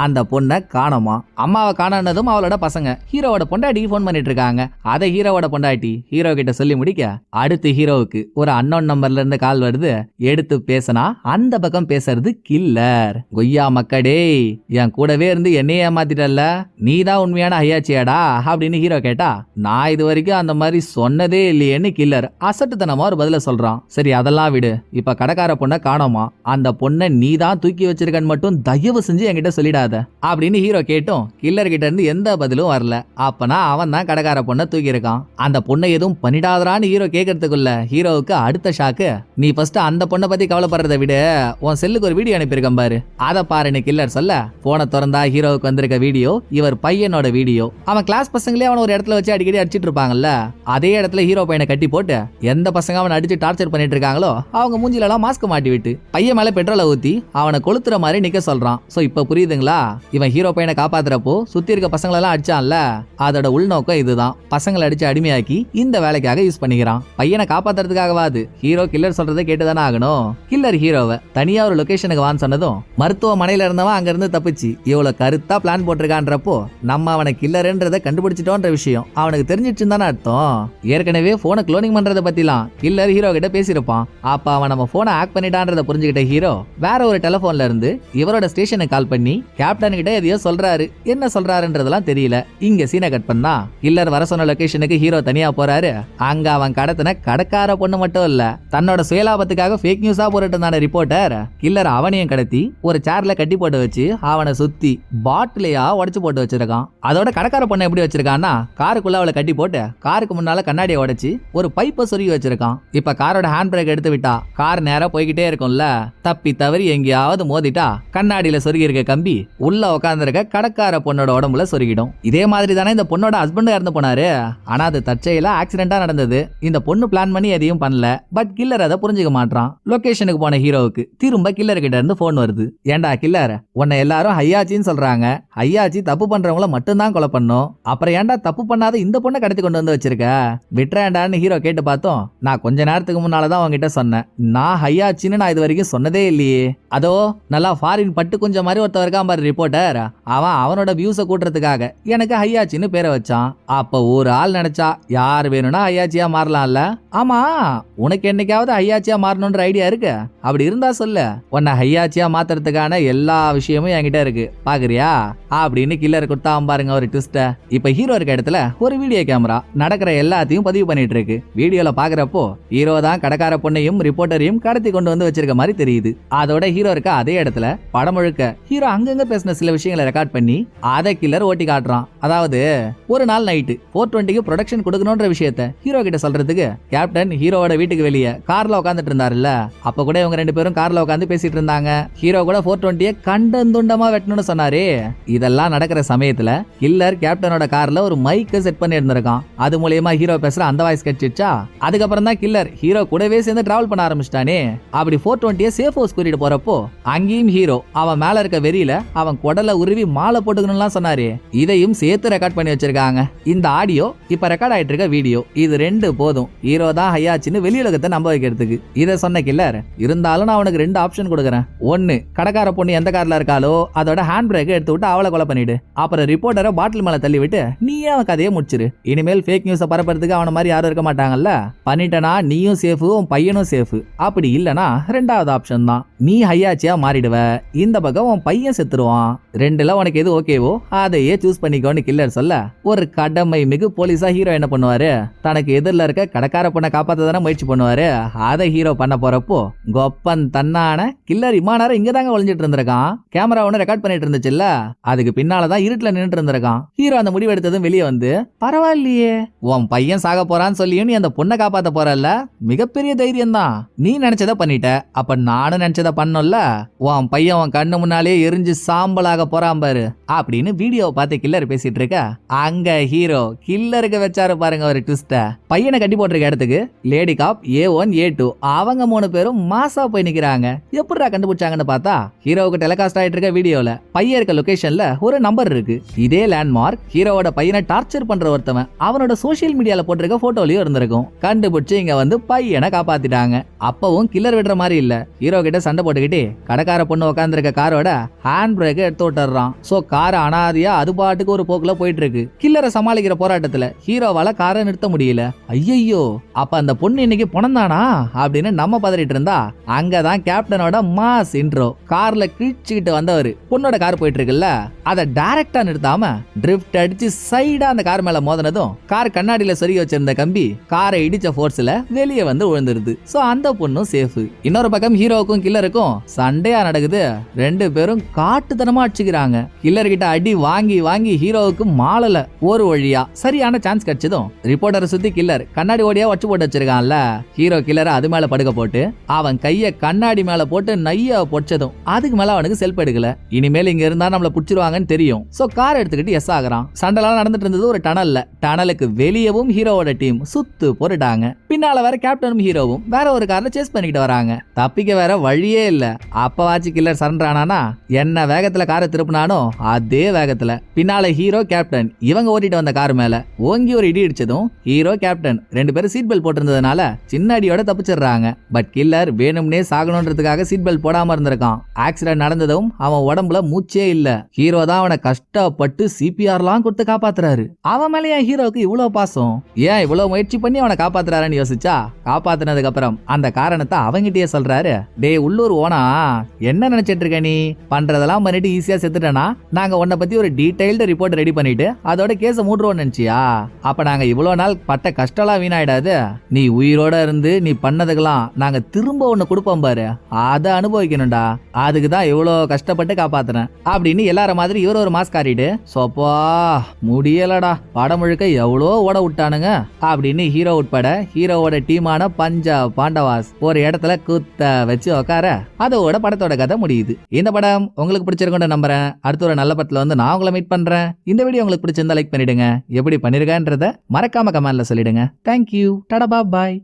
அந்த பொண்ணை காணோமா. அம்மாவை காணோன்னதும் அவளோட பசங்க ஹீரோவோட பொண்டாட்டிக்கு போன் பண்ணிட்டு இருக்காங்க. அதை ஹீரோவோட பொண்டாட்டி ஹீரோ கிட்ட சொல்லி முடிக்க அடுத்து ஹீரோவுக்கு ஒரு அன்னோன் நம்பர்ல இருந்து கால் வருது. எடுத்து பேசினா அந்த பக்கம் பேசுறது கில்லர். கொய்யா மக்கடே, என் கூடவே இருந்து என்னையே ஏமாத்திட்டல்ல, நீதான் உண்மையான ஹையாச்சியாடா அப்படின்னு ஹீரோ கேட்டா, நான் இது வரைக்கும் அந்த மாதிரி சொன்னதே இல்லையேன்னு கில்லர் அசட்டுத்தனமா ஒரு பதில சொல்றான். சரி அதெல்லாம் விடு, இப்ப கடைக்கார பொண்ணை காணோமா, அந்த பொண்ணை நீதான் தூக்கி வச்சிருக்கன்னு மட்டும் தயவு செஞ்சு என்கிட்ட சொல்லிடாத அப்படின்னு ஹீரோ கேட்டும் கில்லர் கிட்ட இருந்து எந்த பதிலும் வரல. அப்பனா அவன் தான் கடைக்கார பொண்ணை தூக்கி இருக்கான். அந்த பொண்ணை எதுவும் பண்ணிடாதரான்னு ஹீரோ கேட்கறதுக்குள்ள ஹீரோவுக்கு அடுத்த ஷாக்கு, நீ ஃபர்ஸ்ட் அந்த பொண்ணை பத்தி கவலைப்படுறதை விட உன் செல்லுக்கு ஒரு வீடியோ அனுப்பியிருக்கேன் பாரு, அதை பாருன்னு கில்லர் சொல்ல போனை திறந்தா ஹீரோவுக்கு வந்திருக்க வீடியோ இவர் பையனோட வீடியோ. அவன் கிளாஸ் பசங்களே அவனை ஒரு இடத்துல வச்சு அடிக்கடி அடிச்சிட்டு இருப்பாங்கல்ல, அதே இடத்துல ஹீரோ பையனை கட்டி போட்டு எந்த பசங்க அவனை அடிச்சு டார்ச்சர் பண்ணிட்டு இருக்காங்களோ அவங்க மூஞ்சில எல்லாம் மாஸ்க் மாட்டி விட்டு பையன் மேல பெட்ரோலை ஊத்தி அவனை கொளுத்துற மாதிரி நிக்க சொல்றான். சோ இப்ப புரியுதுங்களா, இவன் ஹீரோ பையனை காப்பாத்துறப்போ சுத்தி இருக்க பசங்களெல்லாம் அடிச்சான்ல, அதோட உள்நோக்கம் இதுதான். பசங்களை அடிச்சு அடிமையாக்கி இந்த வேலைக்காக யூஸ் பண்ணிக்கிறான். பையனை காப்பாத்துறதுக்காகவாது ஹீரோ கில்லர் சொல்றதை கேட்டுதானே ஆகணும். கில்லர் ஹீரோவை தனியா ஒரு லொகேஷனுக்கு வான்னு சொன்னதும் மருத்துவமனையில இருந்தவன் அங்க இருந்து தப்பிச்சு இவ்வளவு கருத்தா பிளான் போட்டிருக்கான்றப்போ நம்ம அவனை கில்லர்ன்றதை கண்டுபிடிச்சிட்டோன்ற விஷயம் அவனுக்கு தெரிஞ்சிட்டு தானே அர்த்தம். ஏற்கனவே போனை குளோனிங் பண்றதை பத்திலாம் கில்லர் ஹீரோ கிட்ட பேசியிருப்பான். அப்ப அவன் நம்ம போனை ஹேக் பண்ணிட்டான்றத புரிஞ்சுக்கிட்ட ஹீரோ வேற ஒரு டெலிபோன்ல இருந்து இவரோட ஸ்டேஷனுக்கு கால் பண்ணி கேப்டன் கிட்ட எதையோ சொல்றாரு. என்ன சொல்றாருன்றதெல்லாம் தெரியல. இங்க சீனை கட் பண்ணா கில்லர் வர சொன்ன லொகேஷனுக்கு ஹீரோ தனியா போறாரு. அங்க அவன் கடத்தின கடைக்கார பொண்ணு மட்டும் இல்ல, தன்னோட சுயலாபத்துக்காக ஃபேக் நியூஸா போட்டுட்டு இருந்தான ரிப்போர்ட்டர் கில்லர் அவனையும் கடத்தி ஒரு சேர்ல கட்டி போட்டு வச்சு அவனை சுத்தி பாட்டிலையா உடைச்சு போட்டு வச்சிருக்கான். அதோட கடைக்கார பொண்ணை எப்படி வச்சிருக்கான்னா காருக்குள்ள அவளை கட்டி போட்டு காருக்கு முன்னால கண்ணாடியை உடைச்சு ஒரு பைப்பை சொருகி வச்சிருக்கான். இப்ப காரோட ஹேண்ட் பிரேக் எடுத்து விட்டா கார் நேரா போய்கிட்டே இருக்கும்ல, தப்பி தவறி எங்கேயாவது மோதிட்டா கண்ணாடியில சொருகி இருக்க கம்பி உள்ள உட்கார்ந்துருக்க கடைக்கார பொண்ணோட உடம்புல சொருகிடும். இதே மாதிரி தானே இந்த பொண்ணோட ஹஸ்பண்ட் இறந்து போனாரு. ஆனா அது தற்செயலா ஆக்சிடென்டா நடந்தது. இந்த பொண்ணு பிளான் பண்ணி எதையும் பண்ணல. பட் கில்லர் அதை புரிஞ்சுக்க மாட்டான். லொகேஷனுக்கு போன ஹீரோவுக்கு திரும்ப கில்லர் கிட்ட இருந்து போன் வருது. ஏண்டா கில்லர், உன்னை எல்லாரும் ஹையாச்சின்னு சொல்றாங்க, ஹையாச்சி தப்பு பண்றவங்கள மட்டும்தான் கொலை பண்ணும், அப்புறம் ஏன்டா தப்பு பண்ணாத இந்த பொண்ணை கடத்தி கொண்டு வந்து வச்சிருக்க, விட்டுறேன்டான்னு ஹீரோ கேட்டு பார்த்தோம். நான் கொஞ்ச நேரத்துக்கு முன்னாலதான் உங்ககிட்ட சொன்னேன், நான் ஹையாச்சின்னு நான் இது வரைக்கும் சொன்னதே இல்லையே. அதோ நல்லா ஃபாரின் பட்டு கொஞ்சம் மாதிரி ஒருத்தர் இருக்கான் பாரு ரிப்போர்ட்டர், அவனோட வியூஸை கூட்டுறதுக்காக எனக்கு ஹையாச்சின்னு பேரை வச்சான். அப்ப ஒரு ஆள் நினைச்சா யார் வேணும்னா ஹையாச்சியா மாறலாம்ல. ஆமா, உனக்கு என்னைக்காவது ஹையாச்சியா மாறணும்ன்ற ஐடியா இருக்கு? அப்படி இருந்தா சொல்லு, உன்னை ஹையாச்சியா மாத்துறதுக்கான எல்லா விஷயமும் என்கிட்ட இருக்கு, பாக்குறியா அப்படின்னு கில்லர் கொடுத்தான் பாருங்க ஒரு ட்விஸ்ட. இப்ப ஹீரோ இருக்க இடத்துல ஒரு வீடியோ கேமரா நடக்கிற எல்லாத்தையும் பதிவு பண்ணிட்டு இருக்கு. வீடியோல பாக்குறப்போ ஹீரோ தான் கடைக்கார பொண்ணையும் ரிப்போர்ட்டரையும் கடத்தி கொண்டு வந்து வச்சிருக்க மாதிரி தெரியுது. அதோட ஹீரோ இருக்க அதே இடத்துல படம் முழுக்க ஹீரோ அங்கங்க பேசின சில விஷயங்களை ரெக்கார்ட் பண்ணி அதை கில்லர் ஓட்டி காட்டுறான். அதாவது ஒரு நாள் நைட்டு 420க்கு ப்ரொடக்ஷன் கொடுக்கணும்ன்ற விஷயத்த ஹீரோ கிட்ட சொல்றதுக்கு கேப்டன் ஹீரோவோட வீட்டுக்கு வெளியே கார்ல உட்காந்துட்டு இருந்தாருல்ல, அப்ப கூட இவங்க ரெண்டு பேரும் கார்ல உட்காந்து பேசிட்டு இருந்தாங்க. ஹீரோ கூட 420 கண்டந்துண்டமா வெட்டணும்னு சொன்னாரு. இதெல்லாம் நடக்கிற சமயத்துல கில்லர் கேப்டனோட கார்ல ஒரு மைக்க செட் பண்ணி இருந்திருக்கான். அது மூலமா ஹீரோ பேசுற அந்த வாய்ஸ் கிடைச்சிச்சா. அதுக்கப்புறம் தான் கில்லர் ஹீரோ கூடவே சேர்ந்து டிராவல் பண்ண ஆரம்பிச்சிட்டானே. அப்படி 420 சேஃப் ஹவுஸ் கூட்டிட்டு போறப்போ அங்கேயும் ஹீரோ அவன் மேல இருக்க வெறியில அவன் குடலை உருவி மாலை போட்டுக்கணும்லாம் சொன்னாரு. இதையும் சேர்த்து ரெக்கார்ட் பண்ணி வச்சிருக்காங்க. இந்த ஆடியோ இப்ப ரெக்கார்ட் ஆயிட்டு இருக்க வீடியோ, இது ரெண்டு போதும் ஹீரோ தான் ஹையாச்சின்னு வெளியுலகத்தை நம்ப வைக்கிறதுக்கு. இதை சொன்ன கில்லர், இருந்தாலும் நான் அவனுக்கு ரெண்டு ஆப்ஷன் கொடுக்குறேன். ஒன்னு, கடைக்கார பொண்ணு எந்த கார்ல இருக்காலோ அதோட ஹேண்ட் பிரேக் எடுத்து விட்டு அவளை கொலை பண்ணிடு. அப்புறம் ரிப்போர்ட்டரை பாட்டில் மேல தள்ளி விட்டு நீயே அவன் கதையை முடிச்சிரு. இனிமேல் ஃபேக் நியூஸை பரப்புறதுக்கு அவன மாதிரி யாரும் இருக்க மாட்டாங்கல்ல. பண்ணிட்டனா நீயும் சேஃபு, உன் பையனும் சேஃபு. அப்படி இல்லனா ரெண்டாவது ஆப்ஷன் தான், நீ ஹையாச்சியா மாறிடுவ, இந்த பக்கம் உன் பையன் செத்துருவான். ரெண்டுல உனக்கு எது ஓகேவோ அதையே சூஸ் பண்ணிக்கோன்னு கில்லர் சொல்ல, ஒரு கடமை மிகு போலீஸா ஹீரோ என்ன பண்ணுவாரு, தனக்கு எதிரில் இருக்க கடைக்கார பொண்ணை காப்பாத்த தானே முயற்சி பண்ணுவாரு. அதை ஹீரோ பண்ண போறப்போ கொப்பன் தன்னான கில்லர் இம்மா நேரம் இங்கதாங்க ஒளிஞ்சிட்டு இருந்திருக்கான். கேமரா ஒண்ணு ரெக்கார்ட் பண்ணிட்டு இருந்துச்சுல்ல, அதுக்கு பின்னாலதான் இருட்டுல நின்றுட்டு இருந்திருக்கான். ஹீரோ அந்த முடிவு எடுத்ததும் வெளியே வந்து, பரவாயில்லையே உன் பையன் சாக போறான்னு சொல்லியும் நீ அந்த பொண்ணை காப்பாத்த போறல்ல, மிகப்பெரிய தைரியம் தான். நீ நினைச்சத பண்ணிட்ட, அப்ப நானும் நினைச்சத பண்ணோம்ல, உன் பையன் உன் கண்ணு முன்னாலே எரிஞ்சு சாம்பலாக போறான் பாரு அப்படின்னு வீடியோவை பார்த்து கில்லர் பேசிட்டு இருக்க, அங்க ஹீரோ கில்லருக்கு வச்சாரு பாருங்க ஒரு ட்விஸ்ட. பையனை கட்டி போட்டிருக்க இடத்துக்கு லேடி காப் A1 A2 அவங்க 3 பேரும் மாசா போய் நிக்கிறாங்க. எப்படிடா கண்டுபிடிச்சாங்கன்னு பார்த்தா, ஹீரோவுக்கு டெலிகாஸ்ட் ஆயிட்டு இருக்க வீடியோல பையன் இருக்க லொகேஷன்ல ஒரு நம்பர் இருக்கு. இதே லேண்ட்மார்க் ஹீரோவோட பையனை டார்ச்சர் பண்ற ஒருத்தவன் அவனோட சோசியல் மீடியால போட்டிருக்க போட்டோலயும் இருந்திருக்கும். கண்டுபிடிச்சு இங்க வந்து பையனை காப்பாத்திட்டாங்க. அப்பவும் கில்லர் விடுற மாதிரி இல்ல, ஹீரோ கிட்ட சண்டை போட்டுக்கிட்டே கடைக்கார பொண்ணு உட்காந்துருக்க காரோட ஹேண்ட் பிரேக் எடுத்து விட்டுறான். சோ காரை அனாதியா அது பாட்டுக்கு ஒரு போக்குல போயிட்டு இருக்கு. கில்லரை சமாளிக்கிற போராட்டத்துல ஹீரோவால காரை நிறுத்த முடியல. ஐயோ, அப்ப அந்த பொண்ணு இன்னைக்கு பொணந்தானா அப்படின்னு நம்ம பதறிட்டு இருந்தா, அங்கதான் கேப்டனோட மாஸ் இன்ட்ரோ. கார்ல கிழிச்சுக்கிட்டு வந்தவரு பொண்ணோட கார் போயிட்டு இருக்குல்ல, அதை டைரக்டா நிறுத்தாம ட்ரிஃப்ட் அடிச்சு சைடா அந்த கார் மேல மோதினதும் கார் கண்ணாடியில சொருகி வச்சிருந்த கம்பி காரை இடிச்ச போர்ஸ்ல வெளியே வந்து விழுந்துருது. சோ அந்த பொண்ணும் சேஃப். இன்னொரு பக்கம் ஹீரோவுக்கும் கில்லருக்கும் சண்டையா நடக்குது. ரெண்டு பேரும் காட்டுத்தனமா அடிச்சுக்கிறாங்க. கில்லர் கிட்ட அடி வாங்கி வாங்கி ஹீரோவுக்கு மாளல. ஒரு வழியா சரியான சான்ஸ் கிடைச்சதும் ரிப்போர்ட்டரை சுத்தி கில்லர் கண்ணாடி ஓடியா வச்சு போட்டு வச்சிருக்கான்ல, ஹீரோ கில்லரை அது மேல படுக்க போட்டு அவன் கைய கண்ணாடி மேல போட்டு நைய பொச்சதும் அதுக்கு மேல அவனுக்கு செல்ஃப் எடுக்கல. இனிமேல் இங்க இருந்தா நம்மள புடிச்சிருவாங்கன்னு தெரியும். சோ கார் எடுத்துக்கிட்டு எஸ் ஆகுறான். சண்டைலாம் நடந்துட்டு இருந்தது ஒரு டனல்ல. டனலுக்கு வெளியவும் ஹீரோவோட டீம் சுத்து போட்டுட்டாங்க. பின்னால வேற கேப்டனும் ஹீரோவும் வேற ஒரு கார்ல சேஸ் பண்ணிக்கிட்டு வராங்க. தப்பிக்க வேற வழியே இல்ல. அப்பவாச்சு கில்லர் சரண்டர் ஆனானா, என்ன வேகத்துல காரை திருப்பினானோ அதே வேகத்துல பின்னால ஹீரோ கேப்டன் இவங்க ஓட்டிட்டு வந்த கார் மேல ஓங்கி ஒரு இடி இடிச்சதும் ஹீரோ கேப்டன் ரெண்டு பேரும் சீட் பெல்ட் போட்டிருந்ததுனால சின்ன அடியோட தப்பிச்சிடுறாங்க. பட் கில்லர் வேணும்னே சாகணும்ன்றதுக்காக சீட் பெல்ட் போடாம இருந்திருக்கான். ஆக்சிடென்ட் நடந்ததும் அவன் உடம்புல மூச்சே இல்ல. ஹீரோ தான் அவனை கஷ்டப்பட்டு சிபிஆர்லாம் கொடுத்து காப்பாத்துறாரு. அவன் மேல ஏன் ஹீரோக்கு இவ்வளவு பாசம், ஏன் இவ்வளவு முயற்சி பண்ணி அவனை காப்பாத்துறாருன்னு யோசிச்சா, காப்பாத்தினதுக்கு அப்புறம் அந்த காரணத்தை அவங்கிட்டயே சொல்றாரு. டே உள்ளூர் ஓனா, என்ன நினைச்சிட்டு இருக்க நீ, பண்றதெல்லாம் பண்ணிட்டு ஈஸியா செத்துட்டனா நாங்க உன்னை பத்தி ஒரு டீடைல்டு ரிப்போர்ட் ரெடி பண்ணிட்டு அதோட கேஸ மூடுறோம்னு நினைச்சியா? அப்ப நாங்க இவ்வளவு நாள் பட்ட கஷ்டம்லாம் வீணாயிடாது. நீ உயிரோட இருந்து நீ பண்ணதுக்கெல்லாம் நாங்க திரும்ப ஒண்ணு கொடுப்போம் பாரு, அதை அனுபவிக்கணும்டா. அதுக்குதான் இவ்வளவு கஷ்டப்பட்டு காப்பாத்துறேன் அப்படின்னு எல்லார மாதிரி இவர் ஒரு மாஸ்க் காரிட்டு, சோப்பா முடியலடா, படம் முழுக்க எவ்வளோ ஓட விட்டானுங்க அப்படின்னு ஹீரோ உட்பட ஹீரோவோட டீமான பஞ்சாப் பாண்டவாஸ் ஒரு இடத்துல குத்த வச்சு உக்கார அதோட படத்தோட கதை முடியுது. இந்த படம் உங்களுக்கு பிடிச்சிருக்குன்னு நம்புறேன். அடுத்த ஒரு நல்ல படத்துல வந்து நான் உங்களை மீட் பண்றேன். இந்த வீடியோ உங்களுக்கு பிடிச்சிருந்தா லைக் பண்ணிடுங்க. எப்படி பண்ணிருக்கன்றத மறக்காம கமெண்ட்ல சொல்லிடுங்க. தேங்க்யூ. டாடா பாய்.